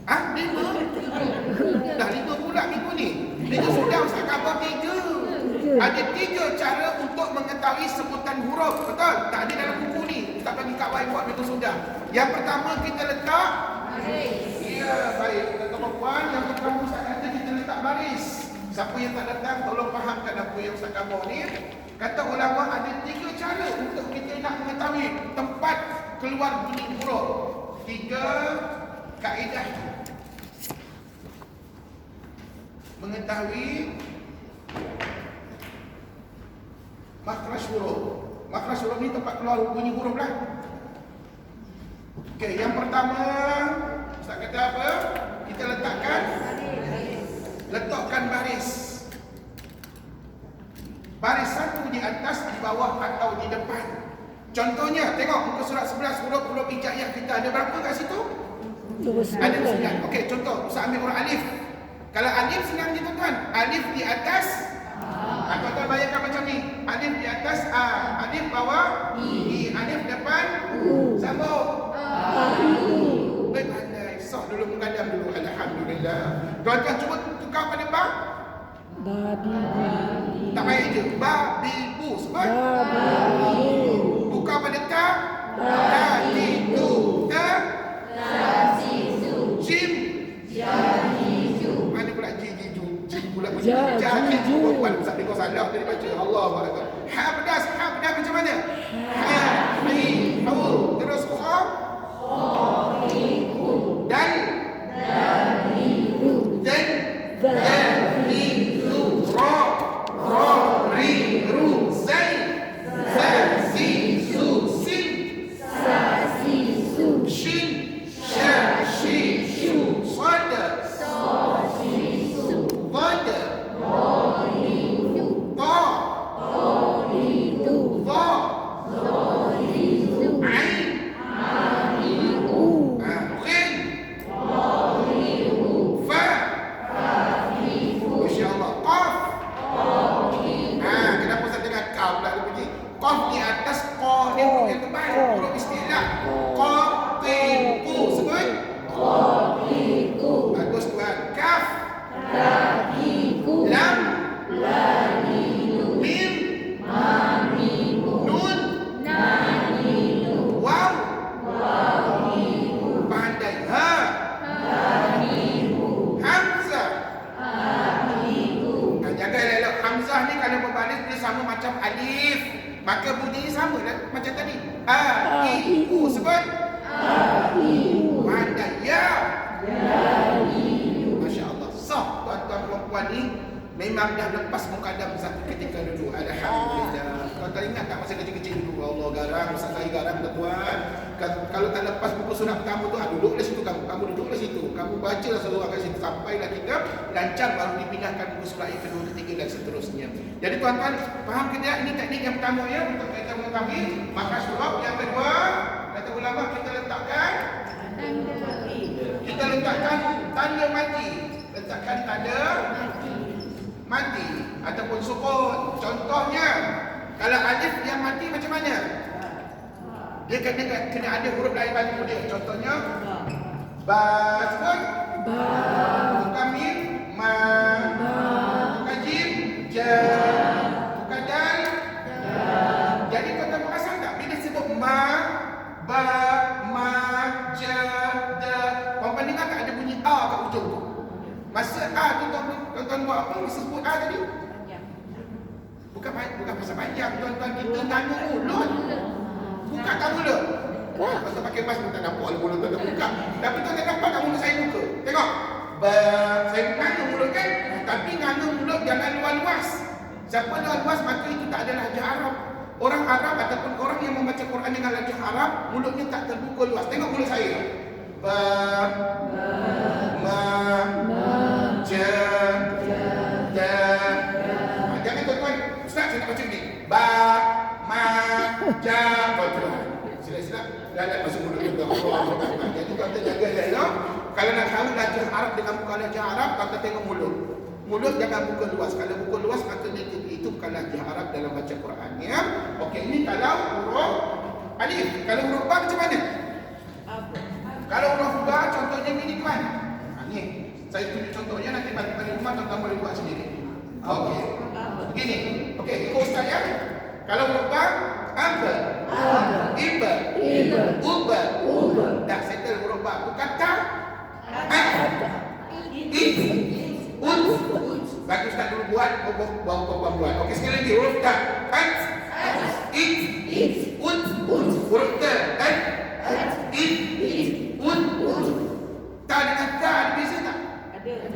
[SPEAKER 1] 5. Dah 5 pula minggu ni. Minggu sudah Ustaz khabar 3. Ada 3 cara untuk mengetahui sebutan huruf. Betul? Tak ada dalam buku ni. Ustaz bagi kat whiteboard minggu sudah. Yang pertama kita letak baris. Ya, baik. Tuan-tuan puan, yang pertama Ustaz kata kita letak baris. Siapa yang tak datang tolong fahamkan apa yang Ustaz khabar ni. Kata ulama ada 3 cara untuk kita nak mengetahui tempat keluar bunyi huruf. 3 kaedah mengetahui makhraj huruf. Makhraj huruf ni tempat keluar bunyi huruf lah. Okey, yang pertama Ustaz kata apa? Kita letakkan baris. Baris satu di atas, di bawah atau di depan. Contohnya, tengok muka surat 11 huruf hijaiyah kita ada berapa kat situ? Ada 9. Okey, contoh Ustaz ambil huruf alif. Kalau alif senang je tuan-tuan. Alif di atas tuan-tuan bayangkan macam ni. Alif di atas A, alif bawah I, alif depan U. Sambung baik, pandai. Sok dulu mengadam dulu. Alhamdulillah. Tuan-tuan cuba tukar pada ba. Babi. Tak payah je. Babi bu. Sebut tukar pada ta. Tadi tu ta.
[SPEAKER 2] Jajiju.
[SPEAKER 1] Perempuan Ustaz Biko salah tadi baca. Allahu Akbar. Ha pedas macam mana? Ha, mi, hu. Terus kha. Dan ra, ri, ru, zai, za, zi, zu, sin, shin, sha, shi, shu, sada, ضاد طا ظا عين غين فا Masya Allah qaf. Kenapa saya dengar kaf pula dia bunyi? Qaf di atas qa ni huruf yang tebal, huruf istilah. Qa ti ku sebut bagus tuan. Kaf lam mim nun waw pandai ha hamzah. Jaga elok hamzah ni kalau berbaris dia sama macam alif, maka bunyi sama macam tadi. A i u sebut pandai ya. Masya Allah. Sah tuan-tuan perempuan ni memang dah lepas mukadam satu ketika dulu. Alhamdulillah. Tuan-tuan ingat tak masa kecil-kecil dulu? Allah garang, masa saya garang tuan. Kalau tak lepas buku sunat pertama tu, duduklah situ kamu duduklah situ. Kamu bacalah seluruh kat situ sampailah kita lancar, baru dipindahkan buku surat yang kedua, ketiga dan seterusnya. Jadi tuan-tuan faham ke tidak? Ini teknik yang pertama ya untuk kita mengetahui makas huruf. Yang kedua, kata ulama kita letakkan tanda mati. Letakkan tanda mati ataupun sukun. Contohnya kalau alif yang mati macam mana? Dia kena ada huruf lain bantu dia. Contohnya ba sebut ba, bukan mim ma, bukan jim ja, bukan dal da. Jadi kata perasan tak bila sebut ma, ba, ma, ja, da, perempuan dengar tak ada bunyi a kat ujung tu. Masa a tu tuan-tuan buat apa? Masa sebut a tadi bukan pasal panjang tuan-tuan, kita tanya mulut. Buka tak mulut. Pasal pakai mask pun tak nampak mulut tuan-tuan buka. Tapi tuan-tuan nampak tak mulut saya buka. Tengok. Saya nganga mulut kan. Tapi nganga mulut jangan luas-luas. Siapa luas maka itu tak ada lahjah Arab. Orang Arab ataupun orang yang membaca Quran dengan lahjah Arab, mulutnya tak terbuka luas. Tengok mulut saya. Ba, ma, ja, da. Jangan tuan-tuan. Ustaz saya nak baca ni. Ba, ma, ja, betul. Sila-sila dah masuk mulut kita. Jadi tuan-tuan jaga ya. Kalau nak tahu lahjah Arab dengan bukan lahjah Arab, tuan-tuan tengok mulut. Mulut jangan buka luas. Kalau buka luas maka itu bukan lahjah Arab dalam baca Quran ya. Okey, ini kalau huruf alif. Kalau huruf ba macam mana? Kalau huruf ba contohnya ini tuan. Ni saya tunjuk contohnya, nanti balik rumah tuan-tuan boleh buat sendiri. Okey. Begini. Okey, ikut ustaz ya. Kalau huruf ba aba, iba, uba. Dah settle huruf ba. Bukan ta, bagus tak dulu buat, bawa buat. Okey, sekali lagi huruf ta, huruf ta, ta dengan ta ada beza tak?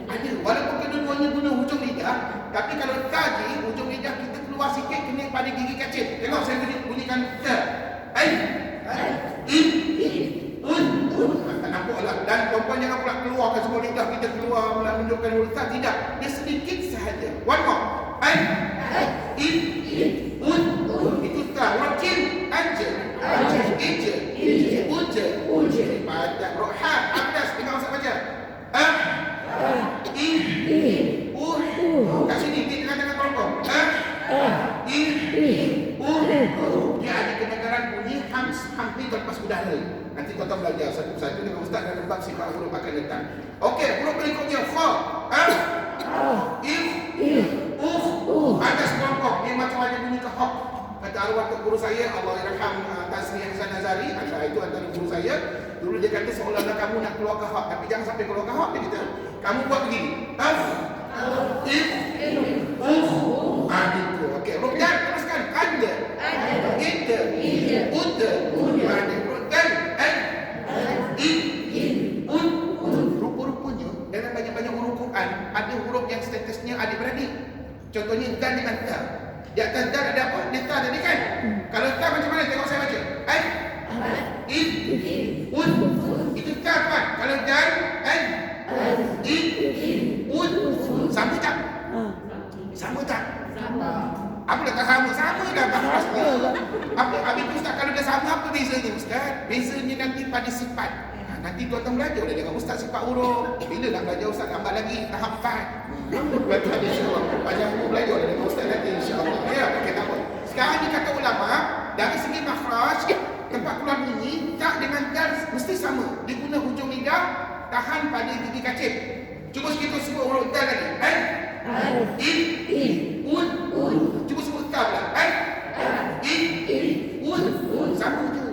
[SPEAKER 1] Ada. Walaupun kedua-duanya guna hujung lidah, tapi kalau ta je hujung lidah kita keluar sikit kena pada gigi kecil. Tengok saya bunyikan ta. Tak nampak lah. Dan perempuan jangan pula keluarkan semua lidah kita keluar menunjukkan huruf ta. Tidak. Dia sedikit sahaja. One more. Itu ta. Huruf jim. Anja. Uja. Pada huruf ha. Abdas. Dengar Ustaz baca. Kat sini di tengah-tengah kelompok. Dia ada kedengaran bunyi hampir terlepas udara. Nanti tuan-tuan belajar satu-satu dengan ustaz dan bab sifat huruf akan datang. Okey, huruf berikutnya kha. Atas kelompok dia macam ada bunyi ke hak. Kata arwah guru saya, Allah yarham Tasri Hasan Nazari, itu antara guru saya. Dulu dia kata seolah-olah kamu nak keluar ke hak, tapi jangan sampai keluar ke hak. Dia kata, kamu buat begini. If. Itu. Okey, huruf dal teruskan. Ada. Ida. Uda. Ada huruf dal. An. In. Un. Rupa-rupanya dalam banyak-banyak huruf Quran ada huruf yang statusnya adik-beradik. Contohnya dal dengan ta. Di atas dal ada apa? Dia ta tadi kan? Kalau ta macam mana? Tengok saya baca. An. In. Un. Itu ta kan? Kalau dal. An. In. Un. Sama tak? Sama tak? Apa dah tak sama? Sama dah bahasanya. Apa habis tu Ustaz, kalau dah sama apa bezanya Ustaz? Bezanya nanti pada sifat. Nanti tuan-tuan belajar dah dengan Ustaz sifat huruf. Bila nak belajar Ustaz lambat lagi tahap 4. Lepas tu ada insya-Allah. Panjang umur belajar dah dengan Ustaz nanti insya-Allah. Ya, okey tak apa. Sekarang ni kata ulama, dari segi makhraj, tempat keluar bunyi tak dengan dal mesti sama. Dia guna hujung lidah tahan pada gigi kacip. Cuba kita sebut huruf dal tadi. An. In. Un. Cuba sebut ta pula. An. In. Un. Sama je.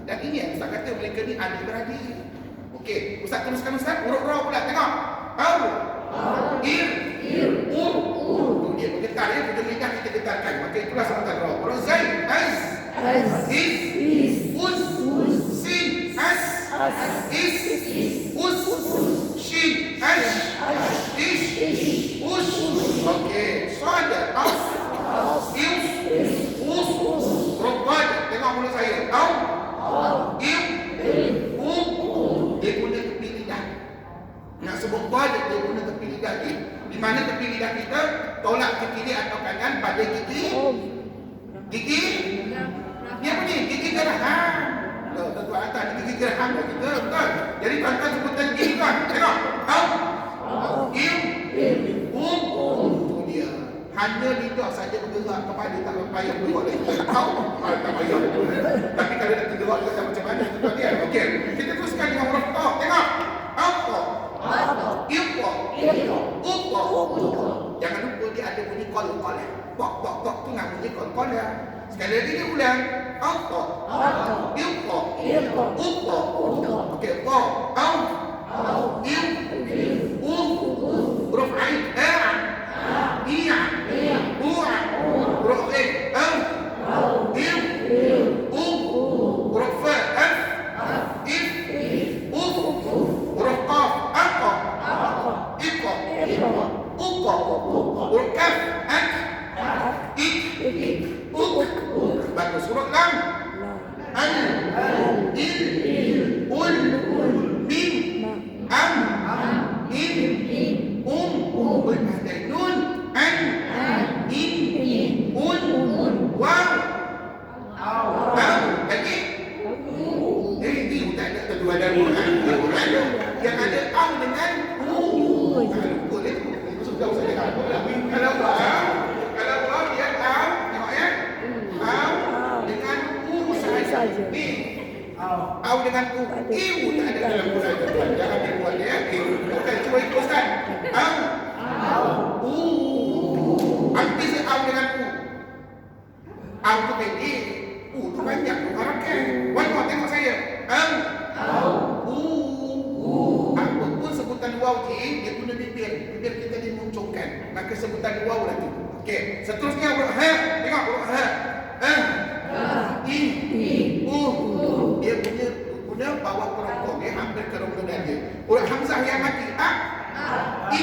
[SPEAKER 1] Dan ini yang Ustaz kata mereka ni adik-beradik. Okey, Ustaz teruskan Ustaz. Huruf ra pula tengok. Au. Ir. Tu dia bergetar ya, hujung lidah kita getarkan. Maka itulah sebutan ra. Huruf zain. Az. Is. Us. Sin. As. Is. Us. Shin. Ash. Ish. Us. Okey, sada. As. Is. Us. Rubad. Tengok mulut saya. Au. Im. Dia guna tepi lidah. Nak sebut bad, dia guna tepi lidah. Di mana tepi lidah kita tolak ke kiri atau kanan pada gigi. Gigi. Ni apa ni? Gigi geraham. Tentu atas ni gigi geraham dah kita. Betul. Jadi tuan-tuan sebutan gigi kan. Tengok. Au. Im. Itu dia. Hanya lidah saja bergerak kepada, tak payah bergerak lagi. Tak payah. Tapi kalau nak tergerak kita macam mana? Tuan dia. Okey. Kita teruskan dengan huruf ta. Tengok. Apa? Iqqa. Jangan lupa dia ada bunyi qol-qol. Tok tu nak bunyi qol-qol ya. Sekali lagi dia ulang. Apa? Iqqa. Okey, ta. Au. Huruf ain. Iya. Huruf ain. Huruf fa. If. Huruf qaf. Apa? Iqqa. Huruf kaf. Ak. Ik. Bagus. Huruf lam. An. Il. Un. Min. Am. In. Ada nun. An. In. Un. Waw. Lagi. Ini tak ada kedua dan yang ada au dengan boleh sudah saya kata kalau au dia au tengok ya au dengan saja ni au dengan iu tak ada dalam Quran jangan dibuat ya okey cuba ikutkan au apa sih au dengan au tu pendek tu banyak tu harakan one more tengok saya apapun sebutan waw dia guna bibir kita dimuncungkan maka sebutan waw lah tu. Okey, seterusnya huruf ha. Tengok huruf ha. I. Dia guna bawah kerongkong hampir ke rongga dia. Huruf hamzah yang mati I.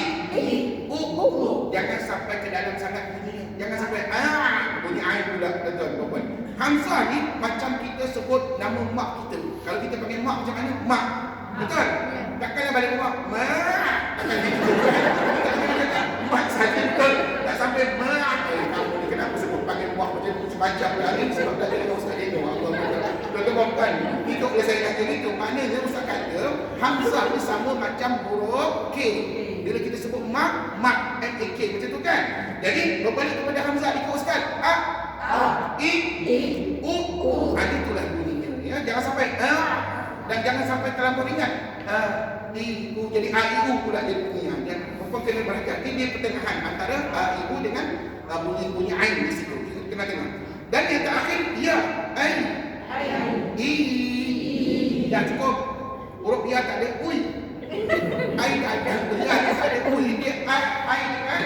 [SPEAKER 1] Jangan sampai ke dalam sangat bunyinya. Jangan sampai bunyi ain pula tuan-tuan. Hamzah ni macam kita sebut nama mak kita. Kalau kita panggil mak macam mana? Mak. Betul? Takkanlah balik rumah. Mak. Takkan gitu. Mak saja betul. Tak sampai mak. Kamu ni kenapa sebut panggil mak macam lari sebab tak ada dengan Ustaz Dino. Tuan-tuan, itu kalau saya kata itu maknanya Ustaz kata hamzah ni sama macam huruf K. Bila kita sebut mak, M-A-K macam tu kan? Jadi berbalik kepada hamzah ikut Ustaz. I. Itulah bunyinya. Ya, jangan sampai dan jangan sampai terlampau ringan. Ibu jadi iu pula jadi bunyinya. Yang perempuan kena berhati-hati dia pertengahan antara ibu dengan bunyi ain di situ. Kena tengok. Dan yang terakhir ya, ai. Dah cukup. Huruf ya tak ada ui. Ai tak ada. Ya tak ada ui. Dia ai dengan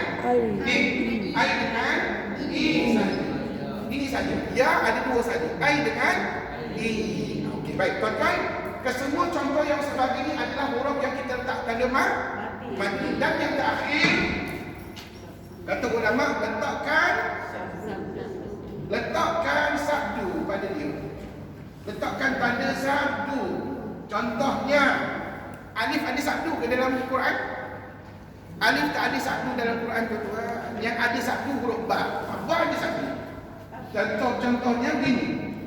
[SPEAKER 1] Ya ada dua saja. I dengan I. Okey, baik tuan-tuan. Kesemua contoh yang sebagainya ini adalah huruf yang kita letak tanda mati. Dan yang terakhir, kata ulama, letakkan sabdu pada dia. Letakkan tanda sabdu. Contohnya, alif ada sabdu ke dalam Al-Quran? Alif tak ada sabdu dalam Quran, tuan-tuan. Yang ada sabdu huruf ba. Ba ada sabdu. Contohnya begini.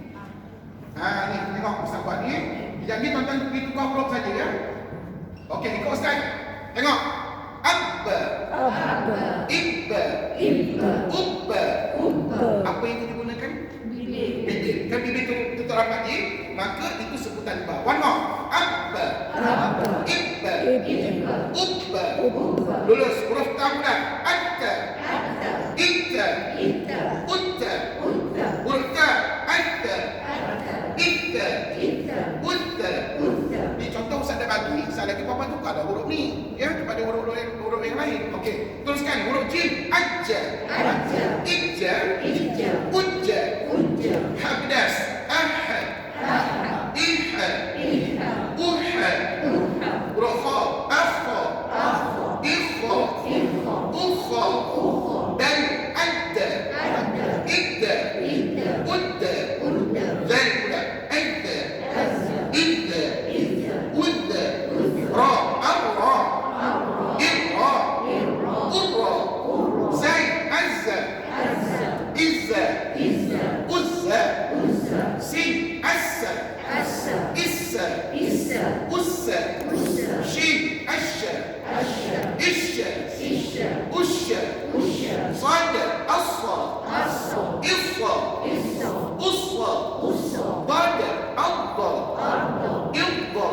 [SPEAKER 1] Ni tengok Ustaz buat ni. Jadi tuan-tuan pergi tukar huruf saja ya. Okey, ikut Ustaz. Tengok. Abba. Ibba. Ubba. Apa yang kita gunakan? Bibir. Kan bibir tu rapat ni, maka itu sebutan ba. One more. Abba. Ibba. Ubba. Lulus huruf ta pula. Atta. Itta. Utta. Huruf ta. Atta. Itta. Utta. Ni contoh Ustaz dah bagi. Ustaz lagi Papa tukar dah huruf ni ya kepada huruf yang lain. Okey. Teruskan huruf jim. Ajja. Ijja. Ujja. Habdas. Ahad. Ihad. Uhad. Huruf kha. Akha. Ikha. Ukha. Dan adda. Idda. Udda. Zal pula. Adda. Idda. Udda. Ra. Arra. Irra. Urra. Zaid. Azza. Izza. Uzza. Sin. Assa. Issa. Ussa. Shin. Asha. Isha. Usha. Sad. Assa. Issa. Ussa. Dad. Adda. Idda.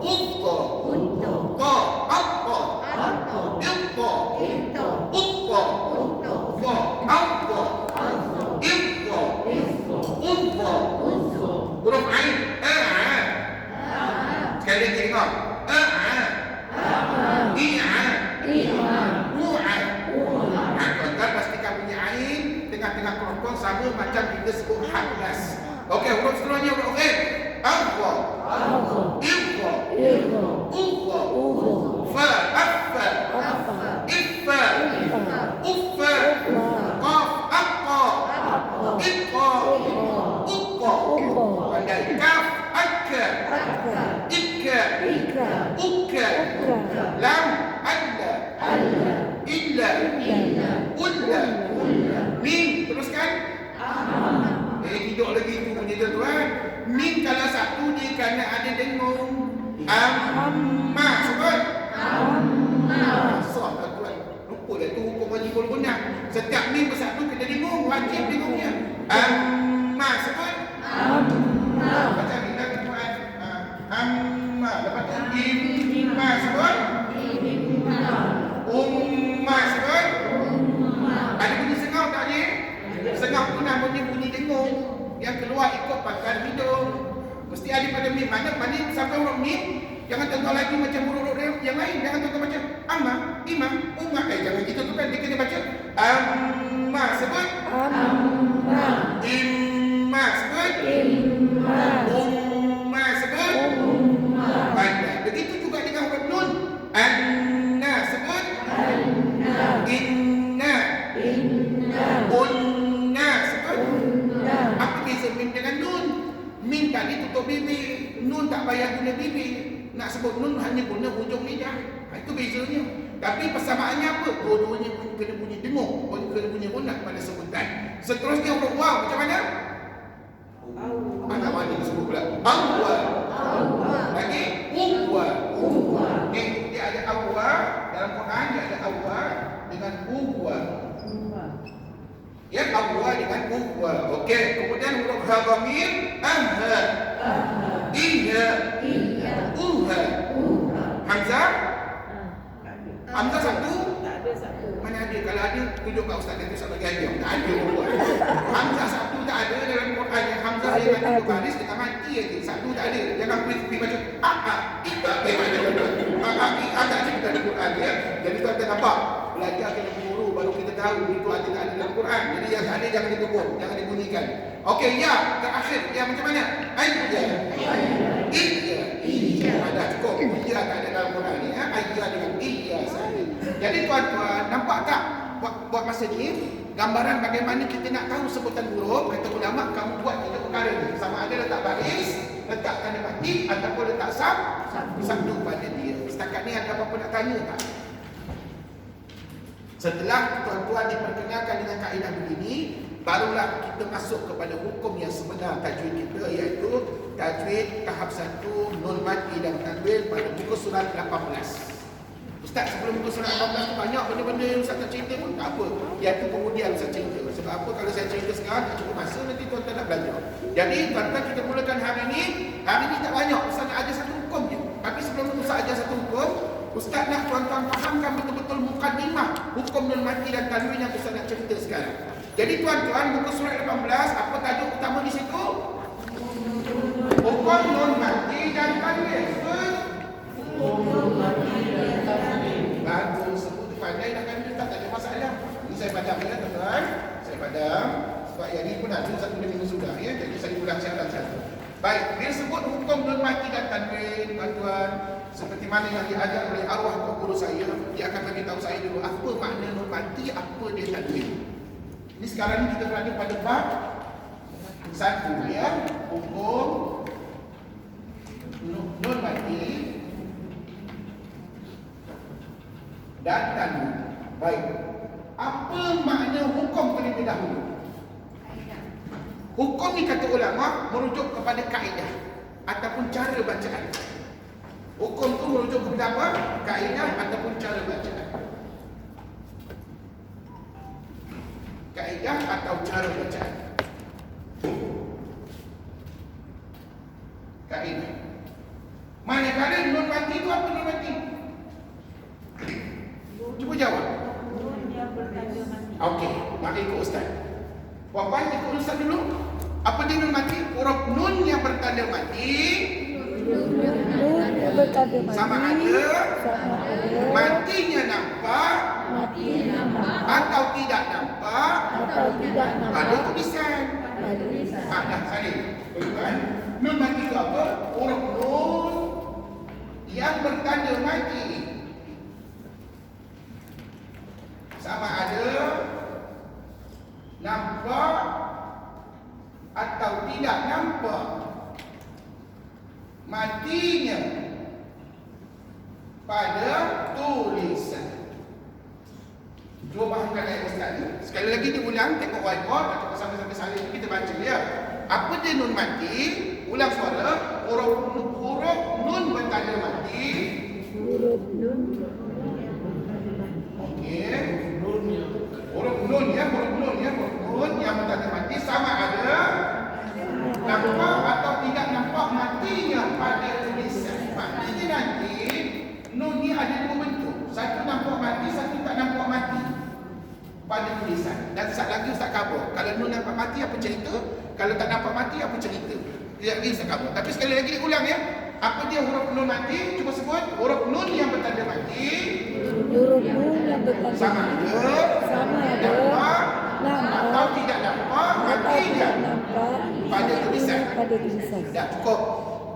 [SPEAKER 1] Udda. Ta. Atta. Idda. Utta. Fa. Adda. Idda. Udda. Huruf ain. A'a. Sekali lagi tengok. A'a. I'a. U'a. Tuan-tuan pastikan bunyi ain tengah-tengah kerongkong sama macam kita sebut habdas. Okey, huruf seterusnya huruf ain. Agha. Igha. Ugha. Fa. Affa. Iffa. Uffa. Qaf. Aqqa. Iqqa. Uqqa. Pandai. Kaf. Akka. Ikka. Ukka. Lam. Alla. Illa. Ulla. Mim. Teruskan. Tidur lagi tu bunyi tuan-tuan. Mim kalau satu dia kerana ada dengung. Amma. Sebut. Sah tuan-tuan. Lupa lah tu hukum wajibul gunah. Setiap mim bersatu kena dengung. Wajib dengungnya. Amma. Sebut. Macam kita tuan. Amma. Lepas tu imma. Sebut. Umma. Sebut. Ada bunyi sengau tak ni? Sengau tu namanya bunyi dengung yang keluar ikut pangkal hidung. Mesti ada pada mim. Mana sampai huruf mim, jangan tuan-tuan lagi macam huruf-huruf yang lain. Jangan tuan-tuan baca amma, imam, ummah. Jangan gitu tu kan. Dia kena baca amma. Sebut. Imma. Sebut. Ummah. Sebut. Pandai. Begitu juga dengan huruf nun. Anna. Sebut. Inna. Unna. Sebut. Apa beza mim dengan nun? Mim tadi tutup bibir, nun tak payah guna bibir. Nak sebut nun hanya guna hujung lidah. Itu bezanya. Tapi persamaannya apa? Dua-duanya kena bunyi dengung, kena bunyi runat pada sebutan. Seterusnya huruf waw macam mana? Mana mana disebut pula? Awwa. Lagi uwa. Dia ada awwa dalam Quran, dia ada awwa dengan uwa. Ya, awwa dengan uwa. Okey, kemudian huruf ha dhamir aha. Iya. Uha. Hamzah? Hamzah satu?
[SPEAKER 2] Tak ada satu.
[SPEAKER 1] Mana ada? Kalau ada, tunjuk kat Ustaz nanti Ustaz bagi hadiah. Tak ada. Hamzah satu tak ada dalam Quran. Yang Hamzah yang ada tu baris dekat mati aja. Satu tak ada. Jangan pergi baca iba. Agak cerita di Quran ya. Jadi tuan-tuan nampak, belajar kena guru baru kita tahu itu ada tak ada dalam Quran. Jadi yang ada jangan dikubur, jangan dibunyikan. Okey, ya, terakhir. Ya, macam mana? Ayya. Iya. Ada cukup. Iya tak ada dalam Quran ni. Ayya dengan iya saja. Jadi tuan-tuan, nampak tak buat masa ni gambaran bagaimana kita nak tahu sebutan huruf. Kata ulama, kamu buat tiga perkara ni. Sama ada letak baris, letak tanda mati ataupun letak sabdu pada dia. Setakat ni ada apa-apa nak tanya tak? Setelah tuan-tuan diperkenalkan dengan kaedah begini, barulah kita masuk kepada hukum yang sebenar tajwid kita, iaitu tajwid tahap 1 nun mati dan tanwin pada muka surat 18. Ustaz, sebelum muka surat 18 tu banyak benda-benda yang Ustaz nak cerita pun tak apa. Iaitu kemudian Ustaz cerita. Sebab apa, kalau saya cerita sekarang tak cukup masa, nanti tuan-tuan nak belajar. Jadi tuan-tuan, kita mulakan hari ni tak banyak. Ustaz nak ajar satu hukum je. Tapi sebelum Ustaz ajar satu hukum, Ustaz nak tuan-tuan fahamkan betul-betul mukadimah hukum nun mati dan tanwin yang Ustaz nak cerita sekarang. Jadi tuan-tuan, muka surat 18, apa tajuk utama di situ? Hukum nun mati dan tanwin. Bagus, sebut pandai nak kandung tak ada masalah. Ini saya padam ya tuan-tuan. Saya padam. Sebab yang ni pun ada satu minggu sudah ya. Jadi saya ulang satu. Baik, dia sebut hukum nun mati dan tanwin tuan-tuan. Seperti mana yang diajar oleh arwah tok guru saya, dia akan bagi tahu saya dulu apa makna nun mati, apa dia tanwin. Ini sekarang ni kita berada pada bab 1 ya, hukum nun mati dan tanwin. Baik. Apa makna hukum terlebih dahulu? Hukum ni kata ulama merujuk kepada kaedah ataupun cara bacaan. Hukum tu merujuk kepada apa? Kaedah ataupun cara bacaan. Kaedah atau cara bacaan. Kaedah. Manakala nun mati itu apa nun mati? Cuba jawab.
[SPEAKER 3] Nun yang bertanda mati.
[SPEAKER 1] Okey, mari ikut ustaz. Puan-puan ikut ustaz dulu. Apa dia nun mati? Huruf nun yang bertanda mati.
[SPEAKER 2] Nun yang bertanda mati.
[SPEAKER 1] Sama ada matinya nampak atau tidak nampak pada tulisan. Dah salih. Tuan-tuan, nun mati itu apa? Huruf nun yang bertanda mati. Sama ada nampak atau tidak nampak matinya pada tulisan. Cuba fahamkan ayat Ustaz ni. Sekali lagi diulang, tengok whiteboard atau sambil-sambil salin kita baca ya. Apa dia nun mati? Ulang suara. Huruf nun bertanda mati.
[SPEAKER 2] Huruf nun.
[SPEAKER 1] Okey. Huruf nun ya, huruf nun yang bertanda mati sama ada nampak atau tidak nampak matinya pada tulisan. Maknanya nanti nun ni ada dua bentuk. Satu nampak mati, satu tak nampak mati pada tulisan. Dan satu lagi Ustaz khabar. Kalau nun nampak mati apa cerita? Kalau tak nampak mati apa cerita? Tidak lagi Ustaz khabar. Tapi sekali lagi diulang ya. Apa dia huruf nun mati? Cuba sebut. Huruf nun yang bertanda mati.
[SPEAKER 2] Huruf nun yang bertanda
[SPEAKER 1] Sama
[SPEAKER 2] mati.
[SPEAKER 1] ada.
[SPEAKER 2] Sama ada.
[SPEAKER 1] Nampak atau tidak nampak matinya pada tulisan.
[SPEAKER 2] Pada tulisan.
[SPEAKER 1] Dah cukup.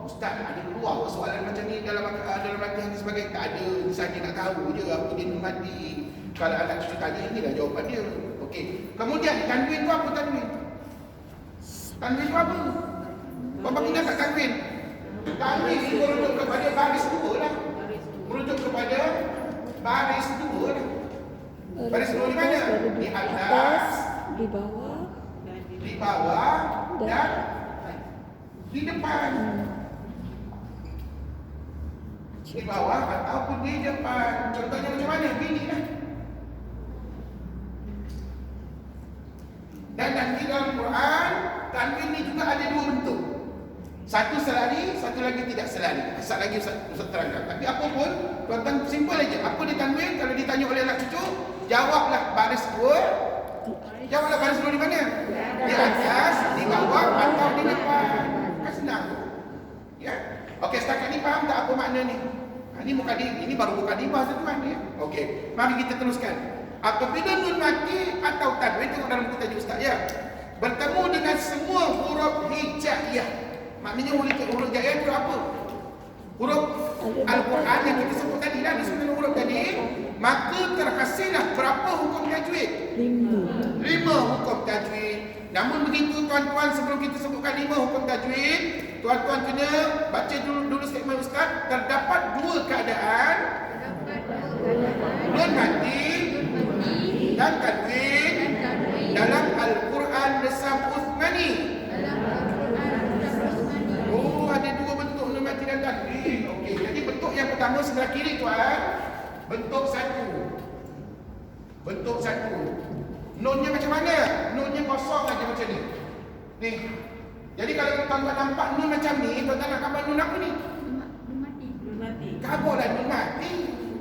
[SPEAKER 1] Ustaz ada keluar soalan macam ni dalam latihan ni sebagai tak ada. Saja nak tahu je apa dia nun mati. Kalau anak cucu tanya inilah jawapan dia. Okey. Kemudian tanwin tu apa tanwin? Tanwin tu apa? Bapa kita tak tanwin. Tanwin ni merujuk kepada baris dua lah. Merujuk kepada baris dua lah. Baris dua di mana? Di atas,
[SPEAKER 2] di bawah,
[SPEAKER 1] dan di depan. Di bawah ataupun di depan. Contohnya macam mana? Begini lah. Dan nanti dalam Quran, tanwin ni juga ada dua bentuk. Satu selari, satu lagi tidak selari. Asal lagi Ustaz terangkan. Tapi apa pun, tuan-tuan simple aja. Apa dia tanwin? Kalau ditanya oleh anak cucu, jawablah baris dua. Jawablah baris dua di mana? Di atas, di bawah atau di depan. Kan senang tu. Ya. Okey, setakat ni faham tak apa makna ni? Ini baru mukadimah tuan-tuan ya. Okey, mari kita teruskan. Apabila nun mati atau tanwin, tengok dalam buku tajuk Ustaz ya, bertemu dengan semua huruf hijaiyah. Maknanya huruf hijaiyah itu apa? Huruf Al-Quran yang kita sebut tadi lah, 9 huruf tadi, maka terhasillah berapa hukum tajwid?
[SPEAKER 2] 5.
[SPEAKER 1] 5 hukum tajwid. Namun begitu tuan-tuan, sebelum kita sebutkan 5 hukum tajwid, tuan-tuan kena baca dulu statement Ustaz. Terdapat 2 keadaan, nun mati dan tanwin dalam Al-Quran Resam Uthmani. Oh, ada 2 bentuk nun mati dan tanwin. Okey, jadi bentuk yang pertama sebelah kiri tuan, bentuk 1. Bentuk 1. Nunnya macam mana? Nunnya kosong aja macam ni. Ni. Jadi kalau tuan-tuan nampak nun macam ni, tuan-tuan nak gambar nun apa ni?
[SPEAKER 3] Nun mati.
[SPEAKER 1] Kaburlah nun mati.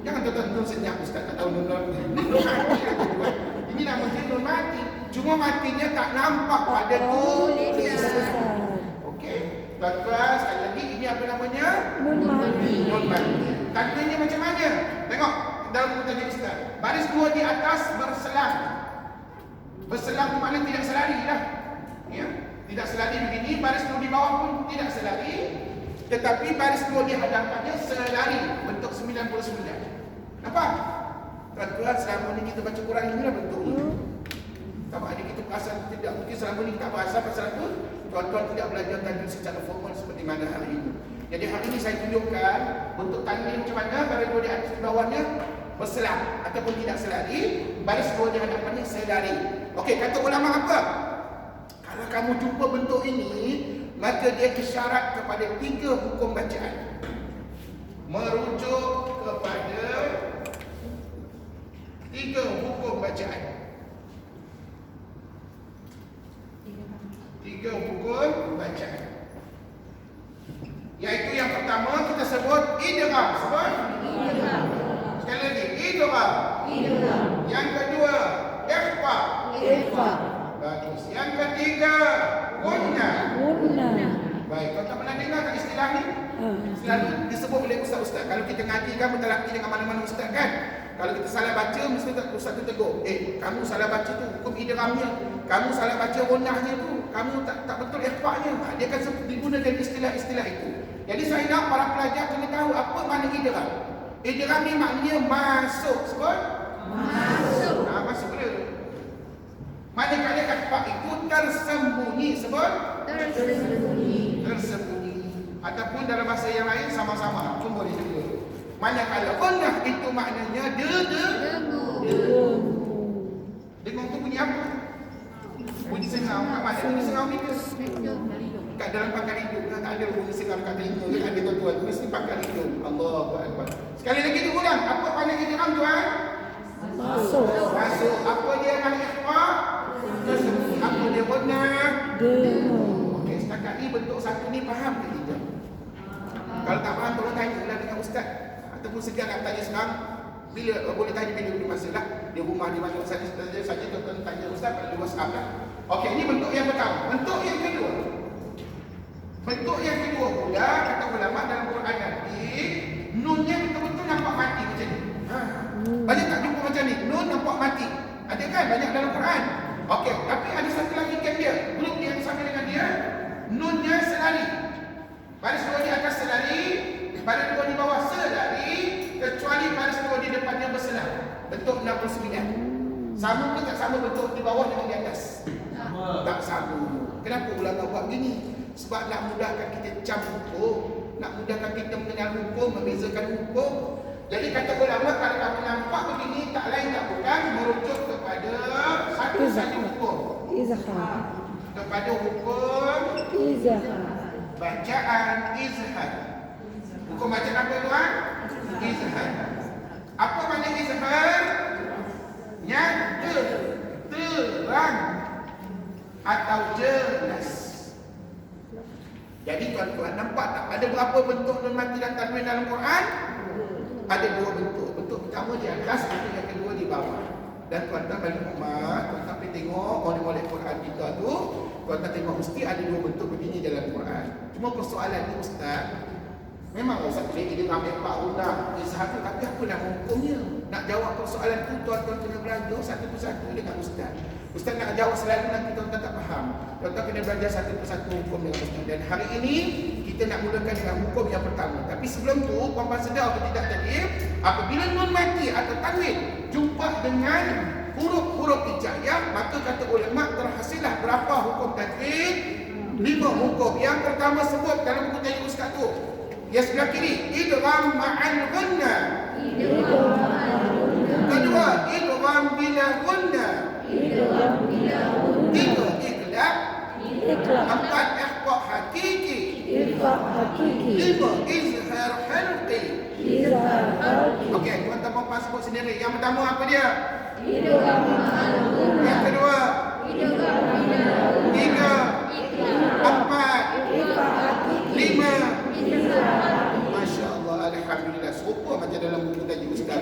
[SPEAKER 1] Jangan tuan-tuan nun senyap, Ustaz tak tahu nun mati. Nun mati lah tuan-tuan. Ini nama dia nun mati. Cuma matinya tak nampak pada tulisan. Okey. Tuan-tuan, sekali lagi ini apa namanya?
[SPEAKER 2] Nun mati.
[SPEAKER 1] Nun mati. Tandanya macam mana? Tengok dalam buku tajuk Ustaz. Baris 2 di atas berselang. Berselang tu maknanya tidak selari lah. Ya. Tidak selari begini, baris 2 di bawah pun tidak selari. Tetapi baris 2 di hadapannya selari, bentuk 99. Nampak? Tuan-tuan, selama ni kita baca Quran inilah bentuknya. Sama ada kita perasan tidak, mungkin selama ni kita bahasa pasal tu, tuan-tuan tidak belajar tajwid secara formal seperti mana hari ini. Jadi hari ini saya tunjukkan bentuk tanwin macam mana, baris 2 di atas di bawahnya berselang ataupun tidak selari, baris 2 di hadapannya selari. Okey, kata ulama apa? Kalau kamu jumpa bentuk ini, maka dia isyarat kepada 3 hukum bacaan. Merujuk kepada 3 hukum bacaan. 3 hukum bacaan. Iaitu yang pertama kita sebut idgham. Sebut? Idgham. Sekali lagi, idgham. Idgham. Yang kedua, ikhfa.
[SPEAKER 2] Ikhfa.
[SPEAKER 1] Bagus. Yang ketiga, gunnah.
[SPEAKER 2] Gunnah.
[SPEAKER 1] Baik, tuan-tuan pernah dengar tak istilah ni? Selalu disebut oleh ustaz-ustaz. Kalau kita ngaji kan bertelaki dengan mana-mana ustaz kan? Kalau kita salah baca, mesti ustaz tu tegur. Kamu salah baca tu hukum idghamnya. Kamu salah baca gunnahnya tu. Kamu tak betul ikhfa'nya. Dia akan digunakan istilah-istilah itu. Jadi saya nak para pelajar kena tahu apa makna idgham. Idgham ni maknanya masuk. Sebut? Masuk. Masuk dia. Manakala ikhfa' itu tersembunyi. Sebut? Tersembunyi. Ataupun dalam bahasa yang lain sama-sama. Cuma dia juga. Manakala gunnah itu maknanya dengung. Dengung tu bunyi apa? Bunyi sengau. Kat mana bunyi sengau ni ke? Kat dalam pangkal hidung. Tak ada bunyi sengau kat telinga. Ada tuan-tuan. Mesti pangkal hidung. Allahu Akbar. Sekali lagi tu ulang. Apa makna idgham tuan?
[SPEAKER 2] Masuk.
[SPEAKER 1] Masuk. Apa dia makna ikhfa'? Tersembunyi. Apa dia gunnah?
[SPEAKER 2] Dengung.
[SPEAKER 1] Okey, setakat ni bentuk satu ni faham ke tidak? Kalau tak faham, tolong tanyalah dengan ustaz. Ataupun segan nak tanya sekarang. Bila boleh tanya bila masa lah. Di rumah, di mana saja tuan-tuan tanya ustaz pada di WhatsApp lah. Okey, ini bentuk yang pertama. Bentuk yang kedua. Bentuk yang kedua pula, kata ulama dalam Quran nanti, nunnya betul-betul nampak mati macam ni. Banyak tak jumpa macam ni? Nun nampak mati. Ada kan banyak dalam Quran? Okey, tapi ada satu lagi kan dia. Grup yang sama dengan dia, nunnya selari. Baris 2 di atas selari, baris 2 di bawah selari, kecuali baris 2 di depannya berselang. Bentuk 69. Sama ke tak sama bentuk di bawah dengan di atas? Sama. Tak sama. Kenapa ulama buat begini? Sebab nak mudahkan kita cam hukum, nak mudahkan kita mengenal hukum, membezakan hukum. Jadi kata ulama, kalau kamu nampak begini, tak lain tak bukan merujuk kepada satu saja hukum.
[SPEAKER 2] Izhar.
[SPEAKER 1] Kepada hukum
[SPEAKER 2] Izhar.
[SPEAKER 1] bacaan izhar. Hukum bacaan apa tuan? Izhar. Apa makna izhar? Nyata, terang atau jelas. Jadi tuan-tuan nampak tak ada berapa bentuk nun mati dan tanwin dalam Quran? Ada 2 bentuk. Bentuk pertama di atas, bentuk yang kedua di bawah. Dan tuan-tuan balik rumah, tuan-tuan pergi tengok molek-molek Quran kita tu, tuan-tuan tengok mesti ada 2 bentuk begini dalam Quran. Cuma persoalan ni ustaz, memang ustaz boleh dia ambil Pak Undang izhar tu, tapi apa apa nama hukumnya. Nak jawab persoalan tu tuan-tuan kena belajar satu persatu dengan ustaz. Ustaz nak jawab selalu nanti tuan-tuan tak faham. Tuan-tuan kena belajar satu persatu hukum dengan ustaz. Dan hari ini kita nak mulakan dengan hukum yang pertama. Tapi sebelum tu, puan-puan sedar atau tidak tadi, apabila nun mati atau tanwin jumpa dengan huruf-huruf hijaiyah, maka kata ulama terhasillah berapa hukum tajwid? 5 hukum. Yang pertama sebut dalam buku tajwid ustaz tu. Yang sebelah kiri, idgham ma'al ghunna. Kedua, idgham bila ghunna. Tiga, iqlab. Empat, ikhfa' hakiki. Lima, izhar halqi. Okey, tuan-tuan puan sebut sendiri. Yang pertama apa dia? Yang kedua, tiga, empat, lima. Masya Allah, alhamdulillah. Serupa macam dalam buku tajwid ustaz.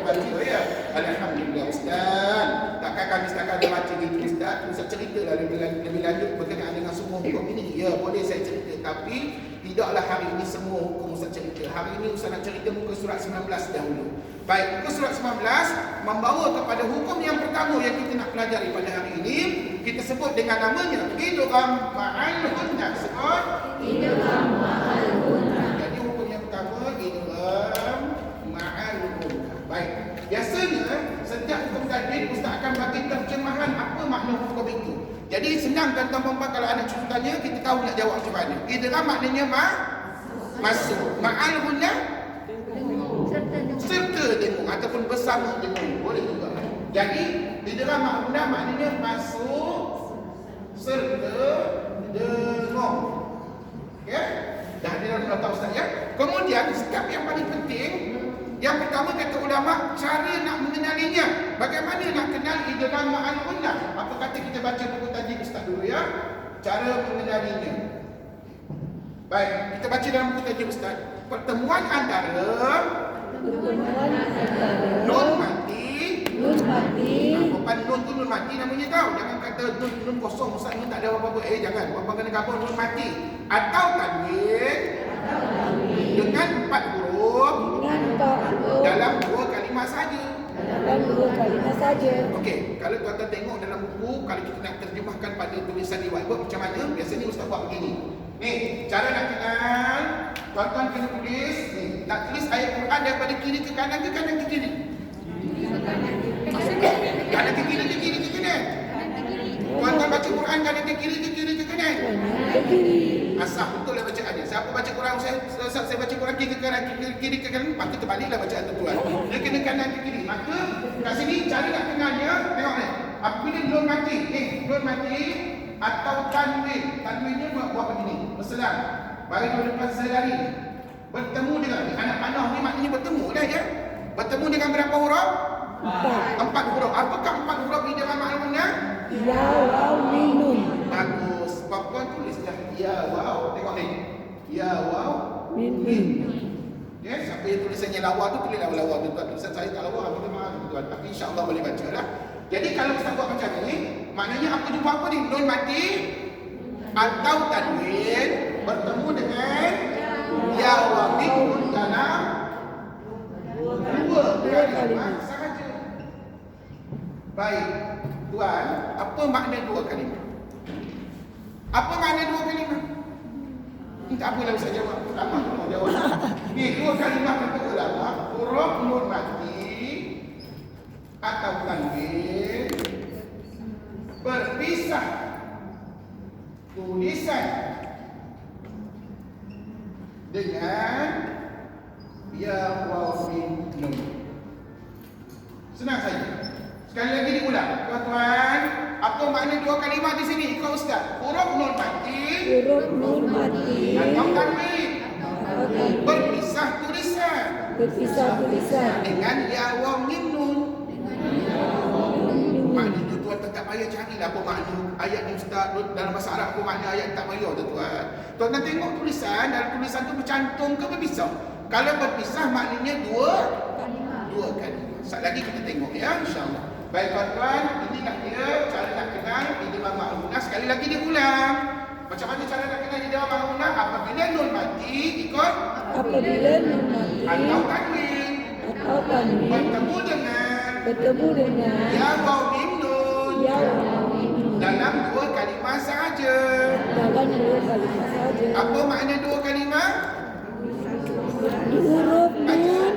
[SPEAKER 1] Alhamdulillah. Alhamdulillah ustaz. Takkan kami setakat ada baca gitu ustaz. Ustaz ceritalah lebih lanjut berkenaan dengan semua hukum ini. Ya, boleh saya cerita. Tapi tidaklah hari ini semua hukum ustaz cerita. Hari ini ustaz nak cerita muka surat 19 dahulu. Baik, muka surat 19 membawa kepada hukum yang pertama yang kita nak pelajari pada hari ini. Kita sebut dengan namanya idgham ma'al ghunna. Sebut idgham ma'al ghunna. Jadi hukum yang pertama idgham ma'al ghunna. Baik. Biasanya setiap hukum tajwid ustaz akan bagi terjemahan apa makna hukum itu. Jadi senang tuan-tuan puan kalau anak cucu tanya kita tahu nak jawab macam mana. Idgham maknanya masuk. Ma'al ghunna serta dengung ataupun bersama dengung. Boleh juga. Jadi idgham ma'al ghunna maknanya masuk serta dengung. Ya? Dah ada tahu ustaz ya. Kemudian sikap yang paling penting, yang pertama kata ulama, cara nak mengenalinya. Bagaimana nak kenal idgham ma'al ghunna? Apa kata kita baca buku tajwid ustaz dulu ya? Cara mengenalinya. Baik, kita baca dalam buku tajwid ustaz. Pertemuan antara nun mati. Bukan nun tu nun mati namanya tau. Jangan kata nun kosong ustaz, nun tak ada apa-apa. Jangan. Puan kena gabung nun mati atau tanwin dengan 4 huruf dalam 2 kalimat saja. Okey, kalau tuan-tuan tengok dalam buku, kalau kita nak terjemahkan pada tulisan di whiteboard macam mana? Biasanya ustaz buat begini. Ni, cara nak kenal, tuan-tuan kena tulis, ni, nak tulis ayat Quran daripada kiri ke kanan ke kanan ke kiri? Kanan ke kiri ke kiri ke kanan? Tuan-tuan baca Quran kanan ke kiri ke kiri ke kanan? Asal betul lah bacaannya. Siapa baca Quran saya baca Quran kiri ke kanan, maka terbaliklah bacaan tuan. Dia kena kanan ke kiri. Maka kat sini cara nak kenalnya, tengok ni. Apabila nun mati, nun mati atau tanwin. Tanwinnya buat begini, berselang. Bagi dua depan selari. Bertemu dengan anak panah ni maknanya bertemu dah ya. Bertemu dengan berapa huruf? 4 huruf. Apakah 4 huruf di dalam ma'al-ghunna?
[SPEAKER 2] Ya, waw, mim, nun.
[SPEAKER 1] Bagus. Puan-puan tulislah ya, waw. Tengok ni. Ya, waw,
[SPEAKER 2] Mim.
[SPEAKER 1] Ya, siapa yang tulisannya lawa tu tulis lawa tu. Tulisan saya tak lawa, minta maaf tuan. Tapi insya-Allah boleh baca lah. Jadi kalau ustaz buat macam ni, maknanya apa jumpa apa ni? Nun mati atau tanwin bertemu dengan ya wa mim dalam 2 kalimat sahaja. Baik, tuan, apa makna 2 kalimat? Apa makna 2 kalimat? Tak apalah ustaz jawab. Lama tu jawab. Ni 2 kalimat kata ulama, huruf nun mati atau tanwin berpisah tulisan dengan ya waw mim nun. Senang saja. Sekali lagi diulang. Tuan-tuan, apa makna 2 kalimat di sini? Ikut ustaz. Huruf nun mati atau tanwin berpisah tulisan dengan ya waw mim nun. Maknanya tuan tak payah carilah apa makna ayat ni ustaz dalam bahasa Arab, apa makna ayat, tak payah tuan. Tuan tengok tulisan, dalam tulisan tu bercantum ke berpisah? Kalau berpisah maknanya 2 kalimat. Sekali lagi kita tengok ya, insya-Allah. Baik tuan-tuan, inilah dia cara nak kenal idgham ma'al ghunna. Sekali lagi diulang. Macam mana cara nak kenal ida bangunan? Apabila nun mati ikut
[SPEAKER 2] Apabila nun mati
[SPEAKER 1] atau tanwin
[SPEAKER 2] atau tanwin bertemu dengan
[SPEAKER 1] ya waw mim nun
[SPEAKER 2] ya waw mim nun
[SPEAKER 1] dalam dua kalimah sahaja.
[SPEAKER 2] dalam dua kalimah saja.
[SPEAKER 1] Apa makna dua kalimah?
[SPEAKER 2] Huruf nun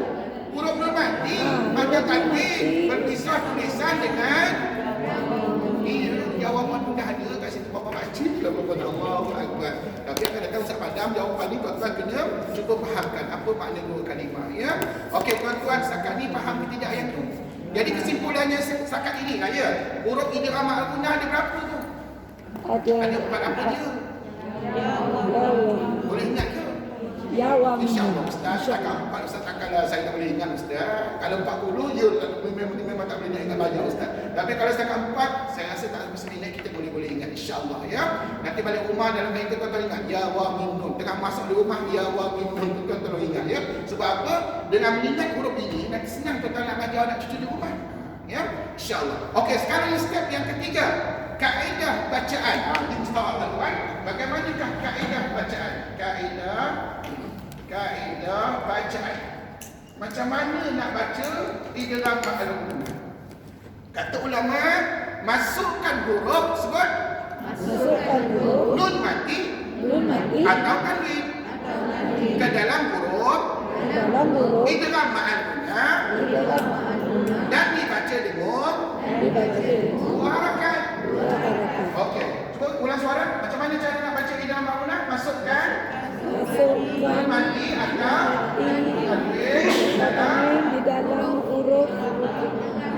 [SPEAKER 1] Huruf nun mati atau tanwin berpisah tulisan dengan jawapan pun dah ada kat situ Bapa makcik lah Bapa Allahu Akbar. Tapi akan datang Ustaz Padam jawapan ni tuan-tuan kena cuba fahamkan apa makna dua kalimah ya. Okey tuan-tuan setakat ni faham ke tidak yang tu? Jadi kesimpulannya setakat ini lah ya. Huruf idgham al-gunah ada berapa tu? Ada 4 apa dia?
[SPEAKER 2] ya waw
[SPEAKER 1] Boleh ingat ke?
[SPEAKER 2] ya waw mim
[SPEAKER 1] InsyaAllah
[SPEAKER 2] nun.
[SPEAKER 1] Ustaz, setakat 4 Ustaz takkanlah saya tak boleh ingat Ustaz. Kalau 40 ya memang tak boleh ingat banyak Ustaz. Tapi kalau setakat 4 saya rasa tak semestinya kita boleh ingat insyaAllah ya. Nanti balik rumah dalam kereta tuan-tuan ingat ya wa mim nun. Tengah masuk di rumah ya wa mim nun tuan-tuan ingat ya. Sebab apa? Dengan mengingat huruf ini nanti senang tuan-tuan nak ajar anak cucu di rumah. Ya, insyaAllah. Okey, sekarang step yang ketiga, kaedah bacaan. Ini mustahak tuan-tuan. Bagaimanakah kaedah bacaan? Kaedah bacaan. Macam mana nak baca idgham al-gunah? Kata ulama, masukkan huruf sebut
[SPEAKER 2] Masukkan huruf
[SPEAKER 1] nun mati atau tanwin ke dalam huruf
[SPEAKER 2] dalam huruf
[SPEAKER 1] idgham al-gunah dan dibaca dengan
[SPEAKER 2] dibaca dengan
[SPEAKER 1] dua harakat.
[SPEAKER 2] harakat.
[SPEAKER 1] Okey, cuba ulang suara. Macam mana cara nak baca idgham al-gunah? Masukkan nun
[SPEAKER 2] Masukkan
[SPEAKER 1] mati atau tanwin
[SPEAKER 2] di dalam huruf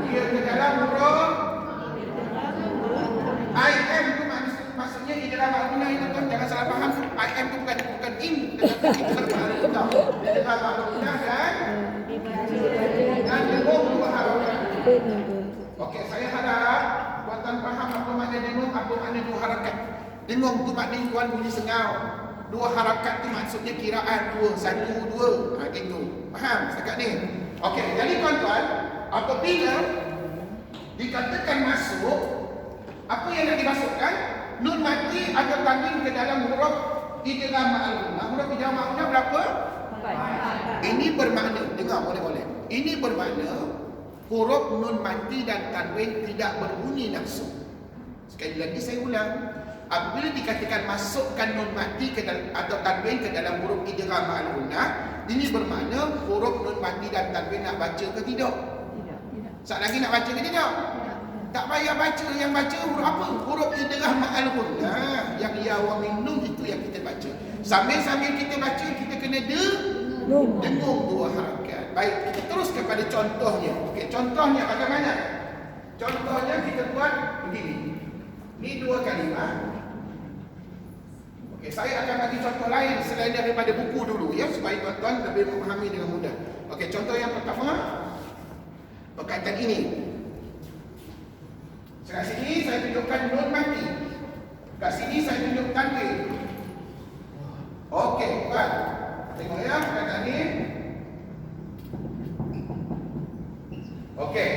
[SPEAKER 1] dia ke dalam huruf IM tu maksudnya idgham al-gunah itu tuan jangan salah faham. IM tu bukan in tetapi idgham al-gunah. Idgham al-gunah dan dengung dua harakat. Okey, saya harap tuan-tuan faham apa makna dengung, apa makna dua harakat. Dengung tu maknanya tuan bunyi sengau. Dua harakat tu maksudnya kiraan dua, satu, dua. Gitu. Faham setakat ni? Okey, jadi tuan-tuan, apabila dikatakan masuk, apa yang nak dimasukkan? Nun mati atau tanwin ke dalam huruf idgham al-gunah. Huruf idgham al-gunah berapa? 4. Ini bermakna, dengar boleh-boleh. Ini bermakna huruf nun mati dan tanwin tidak berbunyi langsung. Sekali lagi saya ulang. Apabila dikatakan masukkan nun mati ke dalam, atau tanwin ke dalam huruf idgham al-gunah, ini bermakna huruf nun mati dan tanwin nak baca ke tidak? Sekali lagi nak baca ke tidak? Tak payah baca, yang baca huruf apa? Huruf idgham al-gunah. Yang ya wa mim nun itu yang kita baca. Sambil-sambil kita baca, kita kena dengung dua harakat. Baik, kita terus kepada contohnya. Okey, contohnya bagaimana? Contohnya kita buat begini. Ini dua kalimah. Okey, saya akan bagi contoh lain selain daripada buku dulu ya, supaya tuan-tuan lebih memahami dengan mudah. Okey, contoh yang pertama berkaitan ini. Kat sini saya tunjukkan nun mati. Kat sini saya tunjuk tanwin. Okey, tuan. Tengok ya perkataan ni. Okey.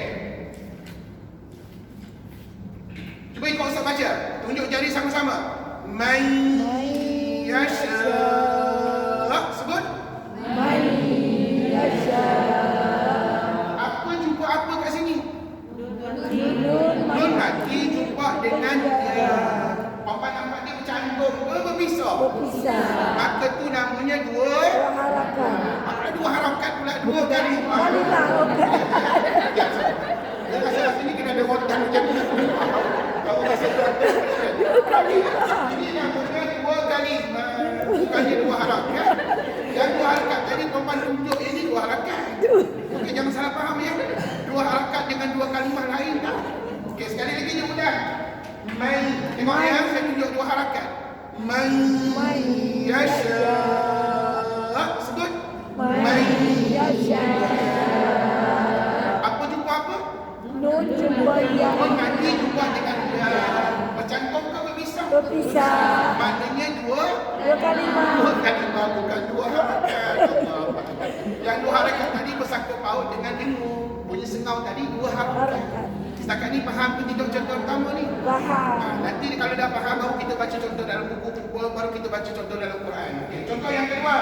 [SPEAKER 1] Cuba ikut Ustaz baca. Tunjuk jari sama-sama. Man yasha. Sebut.
[SPEAKER 2] Man yasha.
[SPEAKER 1] Apa jumpa apa kat sini?
[SPEAKER 2] Nun
[SPEAKER 1] mati jumpa dengan dia. Apa nampak dia bercantum ke berpisah?
[SPEAKER 2] berpisah.
[SPEAKER 1] Maka tu namanya dua
[SPEAKER 2] Harakat.
[SPEAKER 1] Apa dua harakat pula? Dua kalimah.
[SPEAKER 2] Kalimah, okey.
[SPEAKER 1] Ya, saya rasa sini kena ada rotan macam ni. Kalau rasa ini namanya dua kalimah. Bukannya dua harakat. Yang dua harakat tadi perempuan tunjuk ini dua harakat. Okey, jangan salah faham ya. Dua harakat dengan dua kalimah lain tak? Okey, sekali lagi dia mudah. Mai, tengok ya, saya tunjuk dua harakat. Mai yasha. Sebut.
[SPEAKER 2] Man yasha.
[SPEAKER 1] Apa jumpa apa?
[SPEAKER 2] Nun jumpa ya.
[SPEAKER 1] Nun mati jumpa dengan dia. Bercantum ke berpisah?
[SPEAKER 2] Berpisah.
[SPEAKER 1] Maknanya dua
[SPEAKER 2] Kalimah.
[SPEAKER 1] Dua kalimah bukan dua harakat. Yang dua harakat tadi bersangkut paut dengan dengung. Bunyi sengau tadi dua harakat. Setakat ni faham ke tidak contoh pertama ni?
[SPEAKER 2] Faham.
[SPEAKER 1] Nanti kalau dah faham baru kita baca contoh dalam buku-buku, baru kita baca contoh dalam Quran. Okey, contoh yang kedua.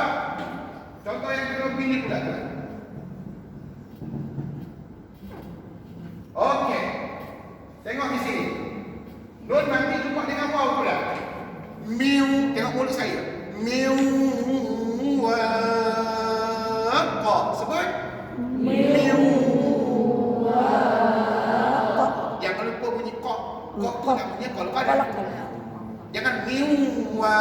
[SPEAKER 1] Contoh yang kedua begini pula tuan. Okey. Tengok di sini. Nun mati jumpa dengan waw pula. Miu, tengok mulut saya. Miu wa qa. Sebut. Miu wa qa. Jangan lupa bunyi qa. Qa tu namanya qalqalah. Jangan miu wa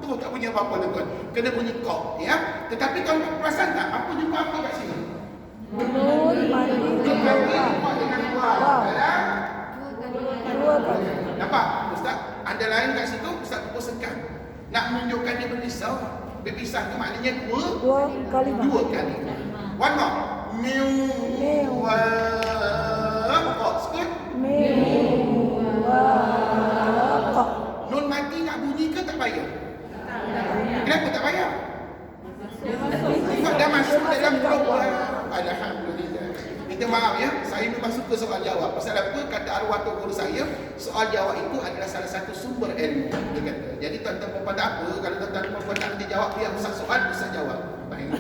[SPEAKER 1] tu tak punya apa-apa tuan. Kena bunyi qa ya. Tetapi kalau perasan tak apa jumpa apa kat sini?
[SPEAKER 2] Nun mati jumpa
[SPEAKER 1] Jumpa dengan waw. Dalam
[SPEAKER 2] dua kali.
[SPEAKER 1] nampak? Ustaz, ada lain kat situ, Ustaz pusatkan. Nak menunjukkan dia berpisah. Berpisah tu maknanya
[SPEAKER 2] Dua kali.
[SPEAKER 1] dua kali. One more. Miu wa qa. Sebut.
[SPEAKER 2] Miu wa qa.
[SPEAKER 1] Nun mati nak bunyi ke tak payah? Kenapa tak payah? Sebab dah masuk dalam program. Alhamdulillah. Minta maaf ya, saya memang suka soal jawab. Pasal apa? Kata arwah tok guru saya, soal jawab itu adalah salah satu sumber ilmu. Dia kata. Jadi tuan-tuan perempuan tak apa, kalau tuan-tuan perempuan tak nanti jawab, biar usah soal, bisa jawab. Baik.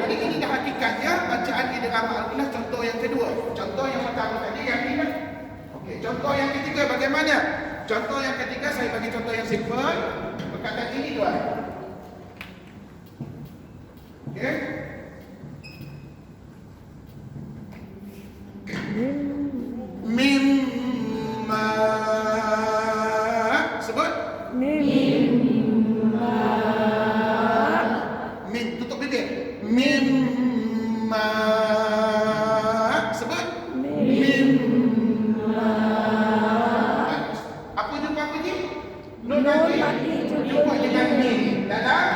[SPEAKER 1] Jadi ini dah hakikatnya bacaan idgham al-ghunah contoh yang kedua. Contoh yang pertama tadi yang ini. Okey, contoh yang ketiga bagaimana? Contoh yang ketiga saya bagi contoh yang simple. Perkataan ini tuan. Okey. Mimma. Sebut.
[SPEAKER 2] Mimma.
[SPEAKER 1] Mim, tutup bibir. Mimma. Sebut.
[SPEAKER 2] Mimma.
[SPEAKER 1] Apa jumpa apa ni? Nun
[SPEAKER 2] Nun
[SPEAKER 1] mati.
[SPEAKER 2] mati
[SPEAKER 1] Jumpa dengan mim. Dalam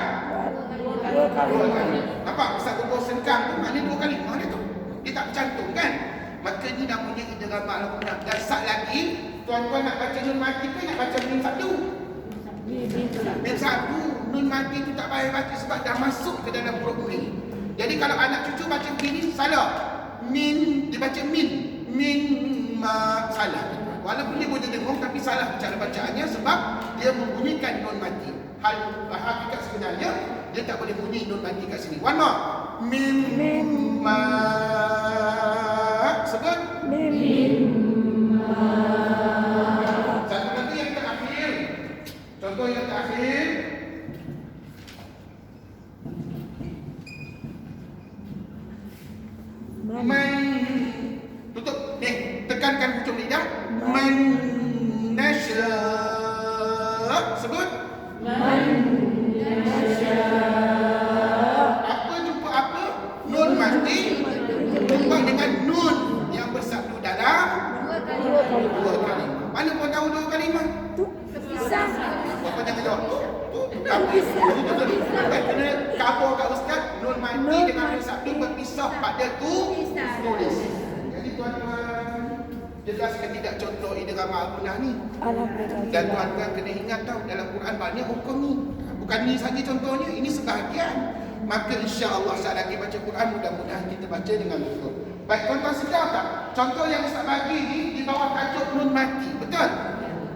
[SPEAKER 2] dua kali.
[SPEAKER 1] dua kali. Nampak Ustaz Gubur sengkang tu maknanya dua kali. Mana tu? Dia tak bercantum kan? Maka ni namanya idgham al-ghunah. Dan sat lagi, tuan-tuan nak baca nun mati ke nak baca mim sabdu? Mim sabdu. Nun mati tu tak payah baca sebab dah masuk ke dalam huruf mim. Jadi kalau anak cucu baca begini salah. Min dibaca min. Min ma salah. Walaupun dia boleh dengung tapi salah cara bacaannya sebab dia membunyikan nun mati. Hakikat sebenarnya dia tak boleh bunyi nun mati kat sini. One more. Min ma. Sebut.
[SPEAKER 2] Mimma.
[SPEAKER 1] Satu lagi yang terakhir. Contoh yang terakhir. Man. Tutup. Tekankan hujung lidah. Man nasya. Sebut. Apa jumpa apa? Nun mati jumpa dengan nun yang bersabdu dalam dua kali. Mana kau tahu dua kalimah?
[SPEAKER 2] Pisah.
[SPEAKER 1] Kau jangan jawab. Kena kabur kat ustaz. Nun mati dengan bersabdu berpisah pada tulis. Jadi tuan-tuan jelas ke tidak contoh idgham al-ghunah ni?
[SPEAKER 2] Alhamdulillah.
[SPEAKER 1] Dan tuan-tuan kena ingat tahu dalam Quran banyak hukum ni. Bukan ni saja contohnya, ini sebahagian. Maka insya-Allah saat lagi baca Quran mudah-mudahan kita baca dengan betul. Baik tuan-tuan sedar tak? Contoh yang Ustaz bagi ni di bawah tajuk nun mati. Betul?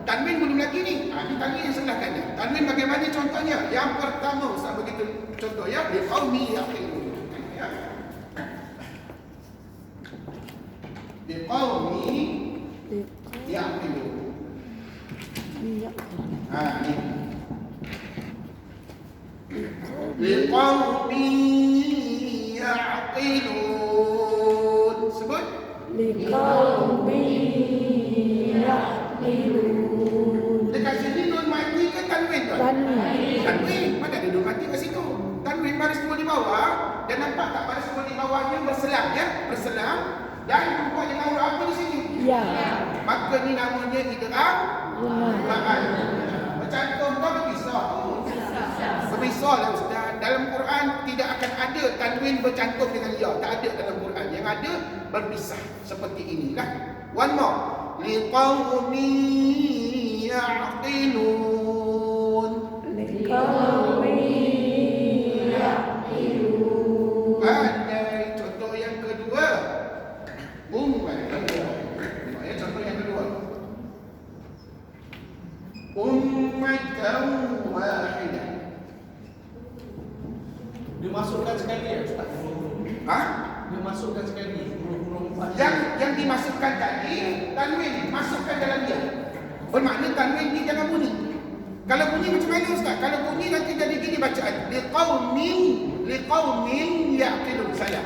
[SPEAKER 1] Tanwin belum lagi ni. Ni tadi yang sebelah kanan. Tanwin bagaimana contohnya? Yang pertama Ustaz begitu contoh ya, li qaumi yaqilun. Ya. Li qaumi yaqilun. Ni. لقوم يعقلون. Sebut.
[SPEAKER 2] لقوم يعقلون.
[SPEAKER 1] Dekat sini nun mati ke tanwin tuan? Tanwin. Mana ada nun mati kat situ? Tanwin baris dua di bawah. Dan nampak tak baris dua di bawahnya berselang ya? Berselang. Dan jumpa dengan huruf apa di sini?
[SPEAKER 2] Ya.
[SPEAKER 1] Maka ni namanya idgham ghunah. Bercantum kau berpisah. Berpisah lah Ustaz. Dalam Quran tidak akan ada tanwin bercantum dengan ya. Tak ada dalam Quran. Yang ada berpisah seperti inilah. One more. Liqaumi ya'qilun.
[SPEAKER 2] Liqaumi ya'qilun.
[SPEAKER 1] Pandai. Contoh yang kedua. Ummah.
[SPEAKER 4] sekali ya Ustaz.
[SPEAKER 1] Ha?
[SPEAKER 4] Dimasukkan sekali huruf-huruf empat.
[SPEAKER 1] Yang dimasukkan tadi tanwin masukkan dalam dia. Bermakna tanwin ni jangan bunyi. Kalau bunyi macam mana Ustaz? Kalau bunyi nanti jadi gini bacaan. Liqaumin yaqilun saya.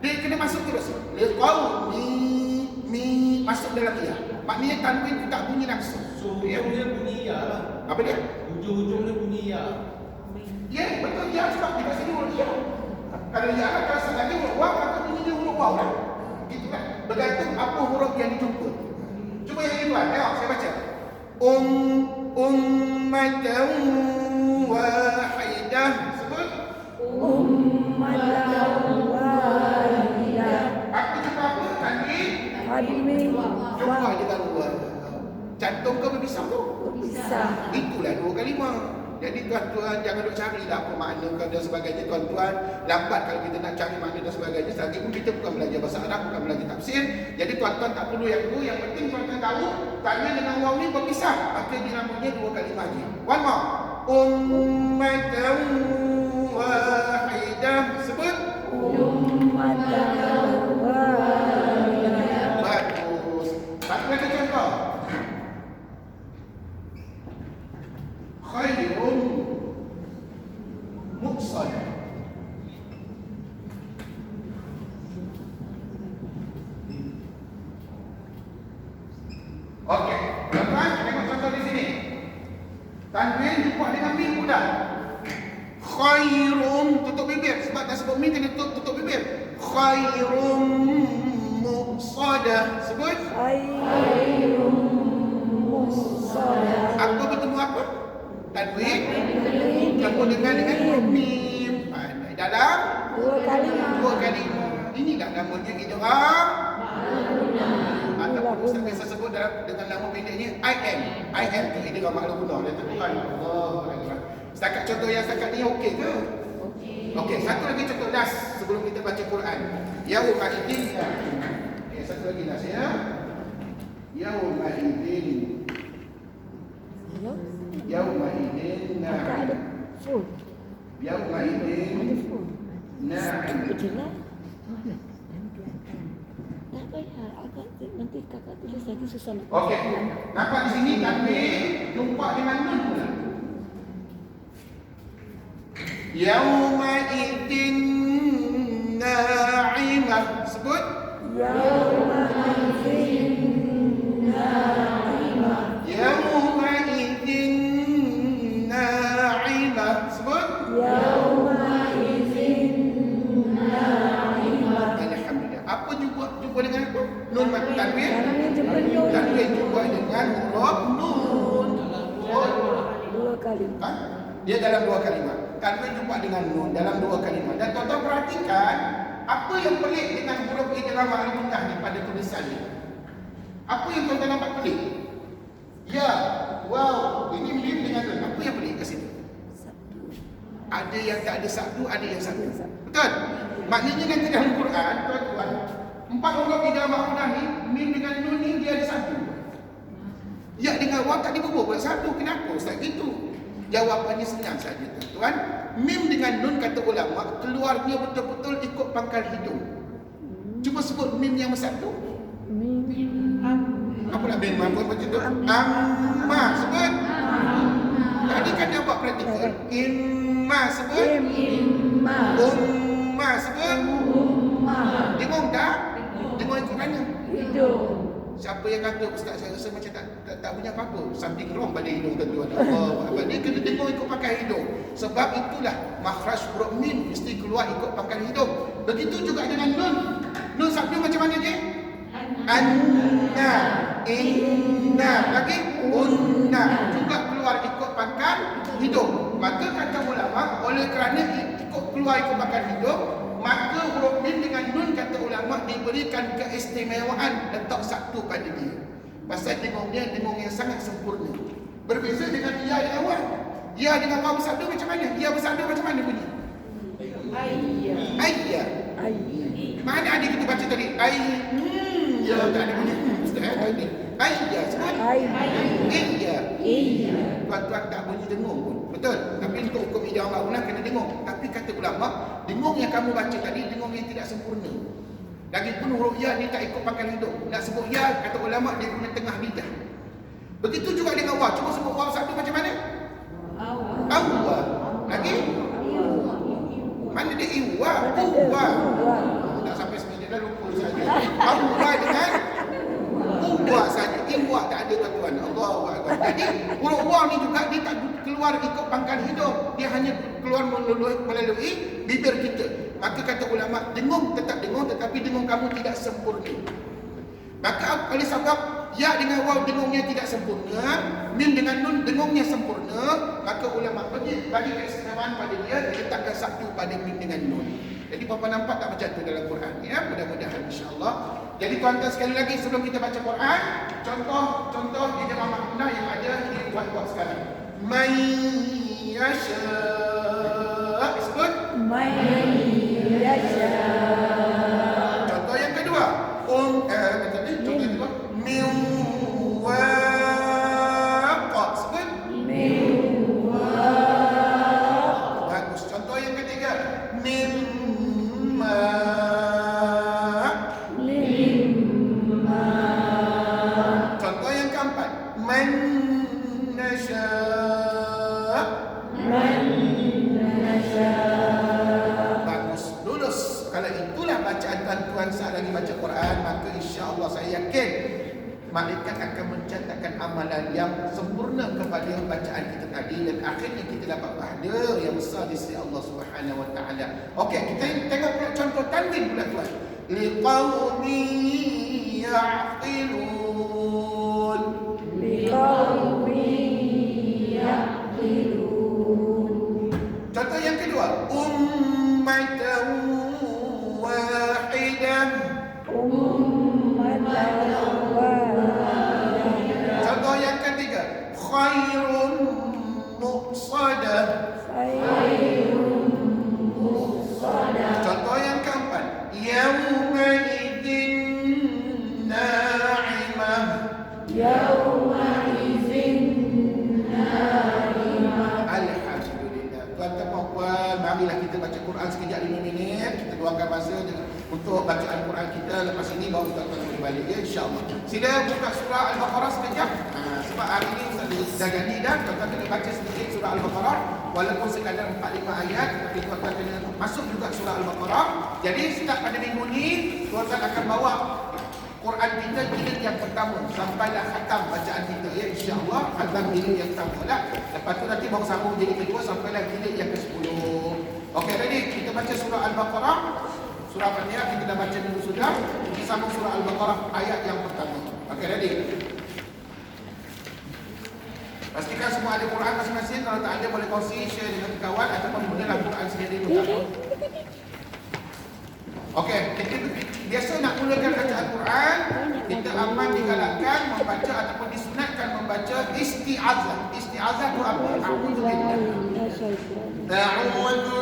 [SPEAKER 1] Dia kena masuk terus. Liqaumi masuk dalam dia. Maknanya tanwin tak bunyi langsung.
[SPEAKER 4] So hujungnya bunyi ya lah.
[SPEAKER 1] Apa dia?
[SPEAKER 4] Hujung-hujungnya bunyi ya.
[SPEAKER 1] Ya, betul ya sebab kita sini huruf ya. Kalau ya lah kalau sengaja huruf waw maka bunyinya huruf waw lah. Gitu kan? Bergantung apa huruf yang dijumpa. Cuba yang ini tengok saya baca. Ummatan wahidah. Sebut.
[SPEAKER 2] Ummatan wahidah.
[SPEAKER 1] Aku jumpa apa? Tanwin.
[SPEAKER 2] Tanwin
[SPEAKER 1] Jumpa dengan waw. Cantum ke berpisah tu?
[SPEAKER 2] bisa.
[SPEAKER 1] Itulah dua kalimah. Jadi tuan-tuan jangan duk carilah apa makna dan sebagainya tuan-tuan. Lambat kalau kita nak cari makna dan sebagainya. Selagi pun kita bukan belajar bahasa Arab, bukan belajar tafsir. Jadi tuan-tuan tak perlu yang itu. Yang penting tuan-tuan tahu tanwin dengan waw ni berpisah. Maka dinamanya dua kalimah je. One more. Ummatan wahidah. Sebut.
[SPEAKER 2] Ummatan wahidah.
[SPEAKER 1] Bagus. Satu lagi contoh. Khairun muqsad. Okey, tuan-tuan tengok contoh di sini. Tanwin jumpa dengan mim mudah. Khairun tutup bibir sebab dah sebut mim kena tutup bibir. Khairun muqsad. Sebut.
[SPEAKER 2] Khairun muqsad.
[SPEAKER 1] Apa bertemu apa? Tanwin campur dengan mim. Dalam dua kalimah. Inilah namanya idgham. Ataupun Ustaz biasa sebut dengan nama pendeknya IM tu idgham maklum guna. Dia tertuan. Allahu Akbar. Setakat contoh yang setakat ni okey ke? Okey, satu lagi contoh last sebelum kita baca Quran. Yauma idzin. Okey, satu lagi last ya. Yauma idzin. Yauma idzin na'im. Yauma idzin na'im.
[SPEAKER 2] Tak payah, agak nanti kakak tulis lagi susah nak.
[SPEAKER 1] Okey. Nampak di sini tanwin jumpa dengan nun pula. Yauma idzin na'imah. Sebut.
[SPEAKER 2] Yauma idzin na'imah.
[SPEAKER 1] Yauma idzin na'imah. Sebut.
[SPEAKER 2] Yauma idzin na'imah.
[SPEAKER 1] Alhamdulillah. Apa jumpa dengan apa? Nun mati tanwin.
[SPEAKER 2] Tanwin jumpa nun.
[SPEAKER 1] Tanwin jumpa dengan huruf nun.
[SPEAKER 2] Dua kali.
[SPEAKER 1] Ha? Dia dalam dua kalimah. Tanwin jumpa dengan nun dalam dua kalimah. Dan tuan-tuan perhatikan apa yang pelik dengan huruf idgham al-munnah ni pada tulisan ni. Apa yang tuan-tuan nampak pelik? Ya, wow, ini mim dengan nun. Apa yang pelik kat situ? Ada yang tak ada satu, ada yang satu. Betul? Maknanya nanti dalam Quran, tuan-tuan, empat huruf idgham al-munnah ni, mim dengan nun ni dia ada satu. Ya dengan waw tak dibubur buat satu. Kenapa Ustaz gitu? Jawapannya senang saja tuan-tuan. Mim dengan nun kata ulama keluarnya betul-betul ikut pangkal hidung. Cuba sebut mim yang bersatu. Apa nak mim apa macam tu? Amma sebut. Tadi kan dia buat praktikal. Imma sebut. Umma sebut. Dengung tak? Dengung ikut mana?
[SPEAKER 2] Hidung.
[SPEAKER 1] Siapa yang kata Ustaz saya rasa macam tak punya apa-apa, something wrong pada hidung tuan-tuan. Allah, dia kena dengar ikut pakai hidung. Sebab itulah makhraj huruf mim mesti keluar ikut pakai hidung. Begitu juga dengan nun. Nun sabdu macam mana je? Anna, inna, lagi unna juga keluar ikut pangkal hidung. Maka kata ulama oleh kerana ikut keluar ikut pangkal hidung, maka huruf mim dengan nun kata ulama diberikan keistimewaan letak satu pada dia. Pasal dengung dia dengung yang sangat sempurna. Berbeza dengan ya dengan waw. Ya dengan waw bersatu macam mana? Ya bersatu macam mana bunyi? Ayya. Mana ada kita baca tadi? Ya tak ada bunyi. Ustaz tadi. Ayya. Sebut. Iya. Tuan-tuan tak bunyi dengung pun. Betul. Tapi untuk hukum ijazah bangunan kena dengung. Tapi kata ulama, dengung yang kamu baca tadi dengung yang tidak sempurna. Lagipun huruf ya ni tak ikut pangkal hidung. Nak sebut ya, kata ulama dia guna tengah lidah. Begitu juga dengan waw. Cuba sebut waw satu macam mana? Awwa. Lagi? Mana dia iwa? Uwa. Tak sampai seminit dah lupa saja. Awwa dengan uwa saja. Iwa tak ada tuan-tuan. Allahu Akbar. Jadi huruf waw ni juga dia tak keluar ikut pangkal hidung. Dia hanya keluar melalui bibir kita. Maka kata ulama, dengung tetap dengung, tetapi dengung kamu tidak sempurna. Maka oleh sebab ya dengan waw dengungnya tidak sempurna, mim dengan nun dengungnya sempurna, maka ulama bagi keistimewaan pada dia letakkan satu pada mim dengan nun. Jadi apa nampak tak macam tu dalam Quran ya? Mudah-mudahan insya-Allah. Jadi tuan-tuan sekali lagi sebelum kita baca Quran, contoh di dalam makna yang ada di tuan-tuan sekarang. May yasha. Sebut.
[SPEAKER 2] May yasha.
[SPEAKER 1] Contoh yang kedua. Contoh yang kedua. Min waqa. Sebut.
[SPEAKER 2] Min waqa.
[SPEAKER 1] Bagus. Contoh yang ketiga. Mimma. Contoh yang keempat. Man nasha. Bagus. Lulus. Kalau itulah bacaan tuan-tuan saat lagi baca Quran, maka insya-Allah saya yakin malaikat akan mencatatkan amalan yang sempurna kepada bacaan kita tadi dan akhirnya kita dapat pahala yang besar di sisi Allah Subhanahu Wa Taala. Okey, kita tengok pula contoh tanwin pula tuan. Liqaumin ya'qilun. Contoh yang kedua, ummatan wahidah. Contoh yang ketiga, khairun muqsadah. Contoh yang keempat, yawma idzin na'imah. Alhamdulillah. Tuan-tuan dan puan, marilah kita baca Quran sekejap 5 minit. Kita luangkan masa untuk bacaan Quran kita. Lepas ini baru tuan-tuan boleh balik ya, insya-Allah. Sila buka surah Al-Baqarah sekejap. Sebab hari ini dah jadi dah. Tuan-tuan kena baca sedikit surah Al-Baqarah. Walaupun sekadar 4-5 ayat, tapi tuan-tuan kena masuk juga surah Al-Baqarah. Jadi setiap pada minggu ni tuan-tuan akan bawa Quran kita jilid yang pertama sampailah khatam bacaan kita ya, insya-Allah khatam jilid yang pertama lah. Lepas tu nanti baru sambung jilid kedua sampailah jilid yang ke-10. Okey, ready? Kita baca surah Al-Baqarah. Surah Fatihah kita dah baca dulu sudah. Kita sambung surah Al-Baqarah ayat yang pertama. Okey, ready? Pastikan semua ada Quran masing-masing. Kalau tak ada boleh kongsi, share dengan kawan ataupun gunalah Quran sendiri dulu. Okey, kita biasa nak mulakan bacaan Quran, kita aman digalakkan membaca ataupun disunatkan membaca isti'azah. Isti'azah itu apa? A'udzu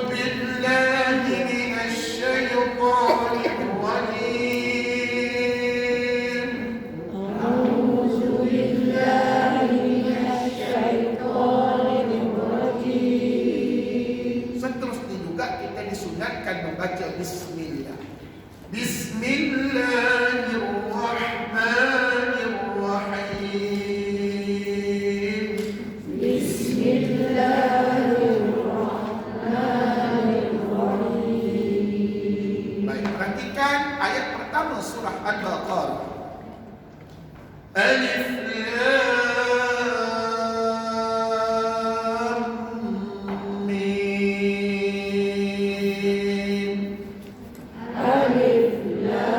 [SPEAKER 1] billahi minasy syaithanir rajim.
[SPEAKER 2] A'udzu billahi minasy syaithanir rajim.
[SPEAKER 1] Seterusnya juga kita disunatkan membaca bismillah. Bismillahirrahmanirrahim. Bismillahirrahmanirrahim. Baik, perhatikan ayat pertama surah Al-Baqarah. Alif Lam Mim.
[SPEAKER 2] Alif Lam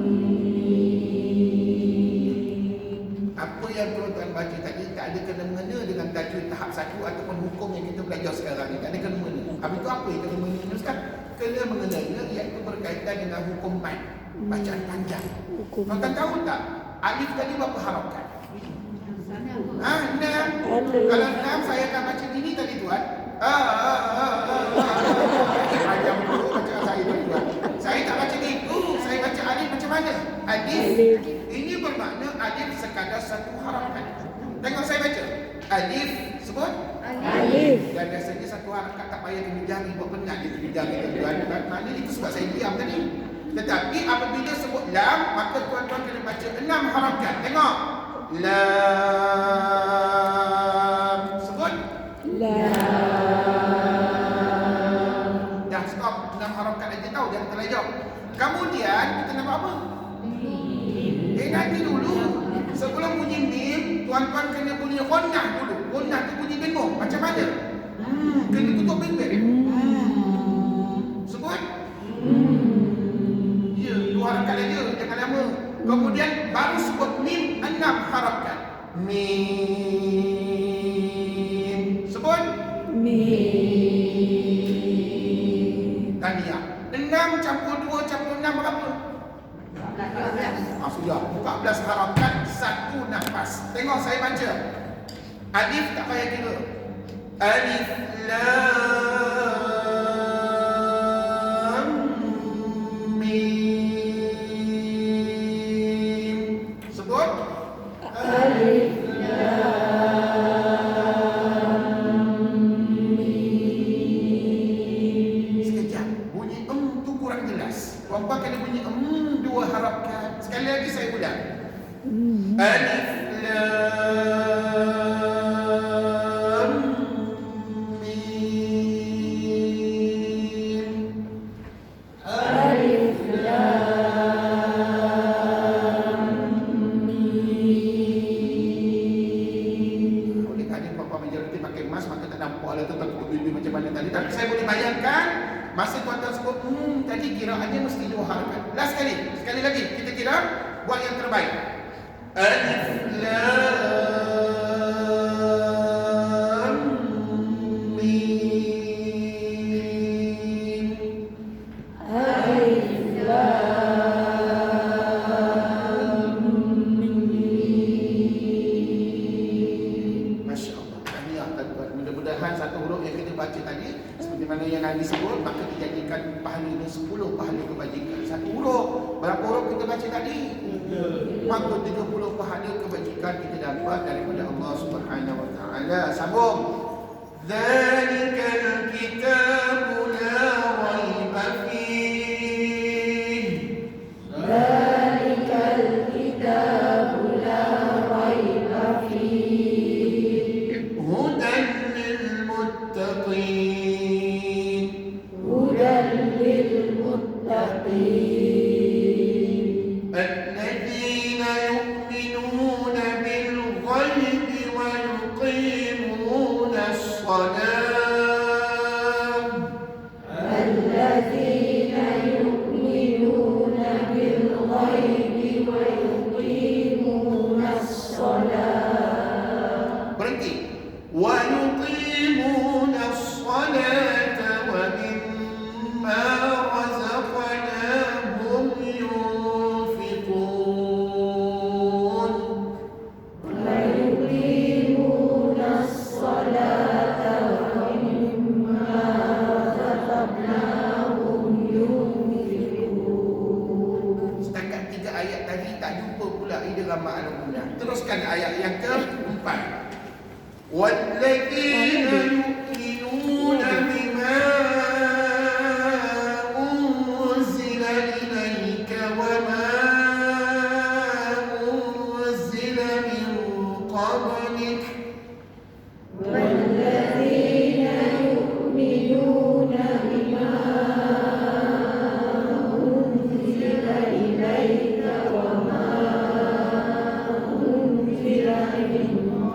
[SPEAKER 2] Mim.
[SPEAKER 1] Apa yang tuan-tuan baca tadi tak ada kena-mengena dengan tajwid tahap 1 ataupun hukum yang kita belajar sekarang ni. Tak ada kena-mengena. Habis tu apa yang kena-mengena sekarang? Kena-mengena iaitu berkaitan dengan hukum mat. Bacaan panjang. Tuan-tuan tahu tak? Alif tadi berapa harakat? Enam. Kalau 6 saya akan baca gini tadi tuan. Panjang dulu bacaan saya tuan-tuan. Saya tak baca gitu. Saya baca alif macam mana? Alif. Ini bermakna alif sekadar satu harakat. Tengok saya baca. Alif sebut
[SPEAKER 2] Alif.
[SPEAKER 1] dan biasanya satu harakat tak payah kena jari buat penat dia kena jari tuan. Maknanya itu sebab saya diam tadi. Tetapi apabila sebut lam, maka tuan-tuan kena baca 6 harakat. Tengok. Lam. Sebut.
[SPEAKER 2] Lam.
[SPEAKER 1] Dah stop. 6 harakat aja tahu, jangan terlajak. Kemudian kita nak buat apa? Nanti dulu sebelum bunyi mim, tuan-tuan kena bunyi ghunnah dulu. Ghunnah tu bunyi bengong. Macam mana? Kena tutup bibir. Sebut. Ya, 2 harakat aja, jangan lama. Kemudian baru sebut mim 6 harakat. Mim. Sebut.
[SPEAKER 2] Mim.
[SPEAKER 1] Tahniah. 6 campur 2 campur 6 berapa? Sudah 14 harakat, 1 nafas. Tengok saya baca. Alif tak payah kira. Alif lam mim. Sebut.
[SPEAKER 2] Alif lam mim.
[SPEAKER 1] Sekejap. Bunyi tu kurang jelas. Puan-puan kena bunyi 2 harakat. Sekali lagi saya ulang. Alif lam mim.
[SPEAKER 2] Alif lam mim.
[SPEAKER 1] Oleh kerana puan-puan majoriti pakai mask, maka tak nampak lah tu tutup bibir macam mana tadi. Tapi saya boleh bayangkan masa tuan-tuan sebut tadi kiraannya mesti 2 harakat. Last sekali. Sekali lagi kita kira, buat yang terbaik. Alif lam mim.
[SPEAKER 2] Alif lam mim.
[SPEAKER 1] Masya Allah. Tahniah tuan-tuan. Mudah-mudahan satu huruf yang kita baca tadi seperti mana yang Nabi sebut, maka dijadikan pahalanya 10 pahala kebajikan. Satu huruf. Berapa huruf kita baca tadi? Maka 30 pahala kebajikan kita dapat daripada Allah Subhanahu wa taala. Sambung. Dzalikal kitabu la raiba fihi.
[SPEAKER 2] Dzalikal kitabu la raiba fihi.
[SPEAKER 1] Hudan lil muttaqin.
[SPEAKER 2] Hudan lil muttaqin.
[SPEAKER 1] الذين يؤمنون بالغيب ويقيمون الصلاة.
[SPEAKER 2] الذين يؤمنون بالغيب ويقيمون الصلاة.
[SPEAKER 1] Berhenti. ويقيمون الصلاة ومما رزقناهم ينفقون.
[SPEAKER 2] ويقيمون الصلاة ومما رزقناهم ينفقون.
[SPEAKER 1] Setakat 3 ayat tadi tak jumpa pula idgham ma'al-ghunah. Teruskan ayat yang keempat. وَالَّذِينَ يُؤْمِنُونَ بِمَا أُنزِلَ إِلَيْكَ وَمَا أُنزِلَ مِن قَبْلِكَ.
[SPEAKER 2] والذين يؤمنون بما أنزل إليك وما أنزل من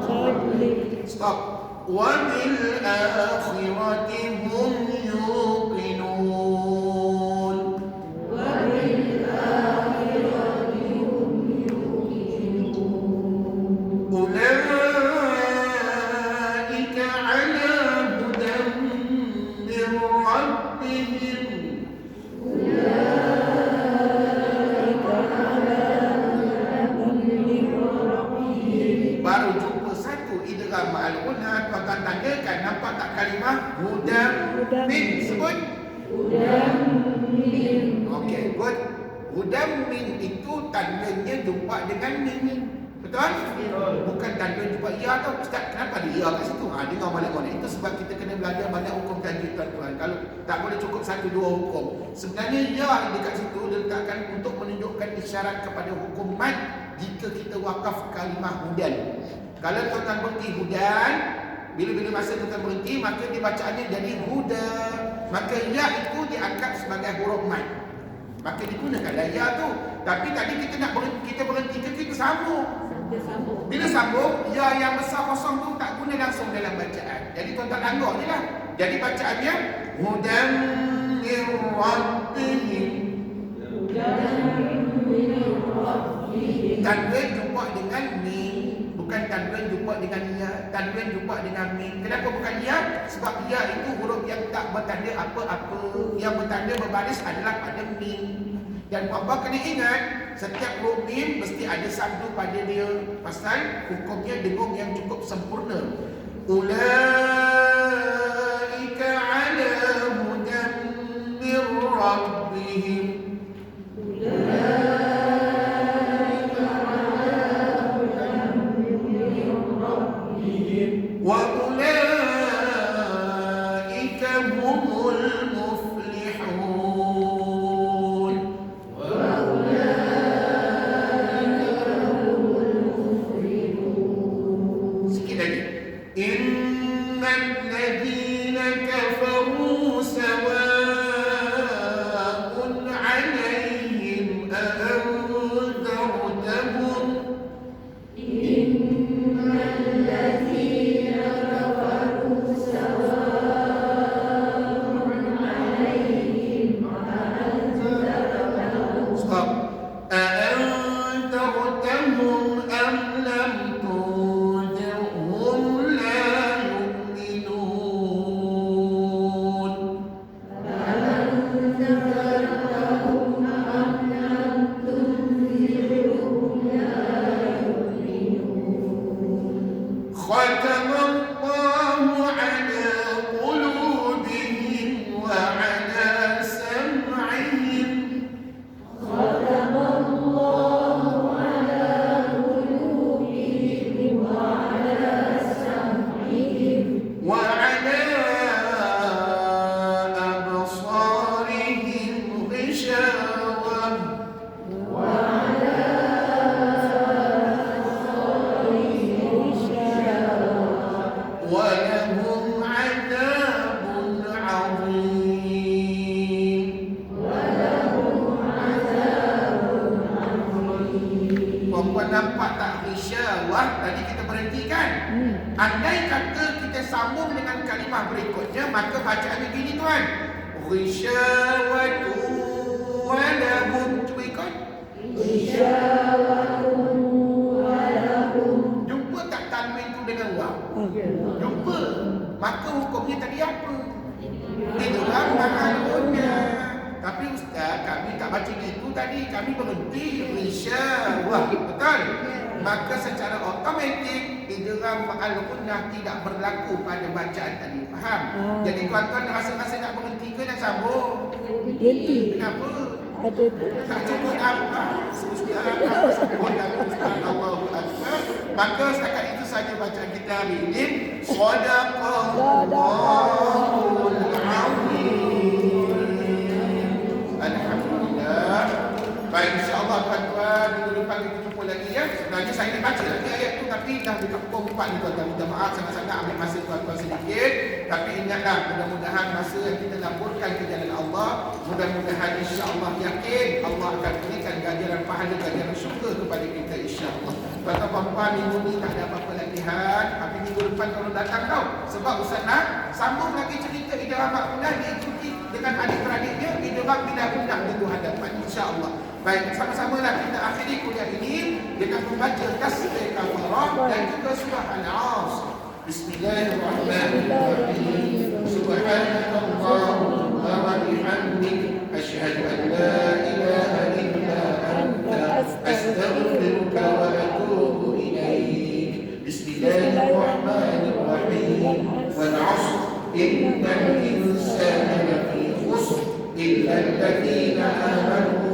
[SPEAKER 2] قبلك.
[SPEAKER 1] Stop. وَبِالْآخِرَةِ هُمْ يُوقِنُونَ.
[SPEAKER 2] وبالآخرة هم يؤمنون.
[SPEAKER 1] أولئك على هدى من ربهم.
[SPEAKER 2] أولئك على هدى من ربهم.
[SPEAKER 1] Baru jumpa satu idgham ma'al-ghunah, tuan-tuan tandakan nampak tak kalimah hudan min. Sebut.
[SPEAKER 2] هدى من.
[SPEAKER 1] Okey, good. Hudan min itu tandanya jumpa dengan min. Betul? Bukan tanda jumpa ya tau. Ustaz, kenapa ada ya kat situ? Dengar balik-balik. Itu sebab kita kena belajar banyak hukum tajwid tuan-tuan. Kalau tak boleh cukup 1-2 hukum. Sebenarnya ya dekat situ diletakkan untuk menunjukkan isyarat kepada hukum mad jika kita wakaf kalimah hudan. Kalau tuan-tuan berhenti hudan, bila-bila masa tuan-tuan berhenti, maka dibacaannya jadi huda. Maka ya itu diangkat sebagai huruf mad. Maka digunakanlah ya tu. Tapi tadi kita nak berhenti, kita sambung. Bila sambung, ya yang besar kosong tu tak guna langsung dalam bacaan. Jadi tuan-tuan anggap je lah. Jadi bacaannya hudan min rabbihim. Tanwin jumpa dengan min, bukan tanwin jumpa dengan ya. Tanwin jumpa dengan min. Kenapa bukan ya? Sebab ya itu huruf yang tak bertanda apa-apa. Yang bertanda berbaris adalah pada min. Dan puan-puan kena ingat, setiap huruf min mesti ada sabdu pada dia. Pasal hukumnya dengung yang cukup sempurna. Ulaika ala hudan min rabbihim. Wa ulaika humul muflihun. Sikit lagi. Innal ladina kafaru sawa'un 'alaihim a'anzartahum. Stop. أأنذرتهم أم لم تنذرهم لا يؤمنون. ختم الله على قلوبهم وعلى سمعهم. وعلى أبصارهم غشاوة. ولهم عذاب عظيم. Puan-puan nampak tak ghisyawah tadi kita berhentikan? Andai kata kita sambung dengan kalimah berikutnya, maka bacaannya gini tuan. Ghisyawatu walahum. Cuba ikut. Jumpa tak tanwin tu dengan waw? Jumpa. Maka hukumnya tadi apa? Idgham ma'al ghunna. Tapi ustaz, kami tak baca gitu tadi. Kami berhenti ghisyawah. Betul? Maka secara automatik idgham ma'al ghunnah tidak berlaku pada bacaan tadi. Faham? Jadi tuan-tuan rasa-rasa nak berhenti ke nak sambung?
[SPEAKER 2] Berhenti.
[SPEAKER 1] Kenapa?
[SPEAKER 2] Ada tu.
[SPEAKER 1] Tak cukup apa? Ustaz, Allahu Akbar. Maka setakat itu saja bacaan kita hari ini. Shadaqallahul azim. Alhamdulillah. Baik, insyaAllah tuan-tuan, minggu depan kita jumpa lagi ya. Sebenarnya saya nak baca lagi ayat tu, tapi dah dekat pukul 4 ni tuan-tuan. Minta maaf sangat-sangat ambil masa tuan-tuan sedikit. Tapi ingatlah, mudah-mudahan masa yang kita laporkan ke jalan Allah, mudah-mudahan insyaAllah yakin Allah akan berikan ganjaran pahala, ganjaran syukur kepada kita insyaAllah. Tuan-tuan puan-puan, minggu ni tak ada apa-apa latihan. Tapi minggu depan kalau datang tau. Sebab Ustaz nak sambung lagi cerita idgham ma'al diikuti dengan adik-beradiknya idgham bila gundah minggu hadapan insya-Allah. Baik, sama-samalah kita akhiri kuliah ini dengan membaca tasbih kafarah dan juga surah Al-'Asr. Bismillahirrahmanirrahim. Subhanakallahumma wa bihamdik asyhadu an la ilaha illa anta astaghfiruka wa atubu ilaik. Bismillahirrahmanirrahim. Wal 'asr innal insana lafi khusr illa alladhina amanu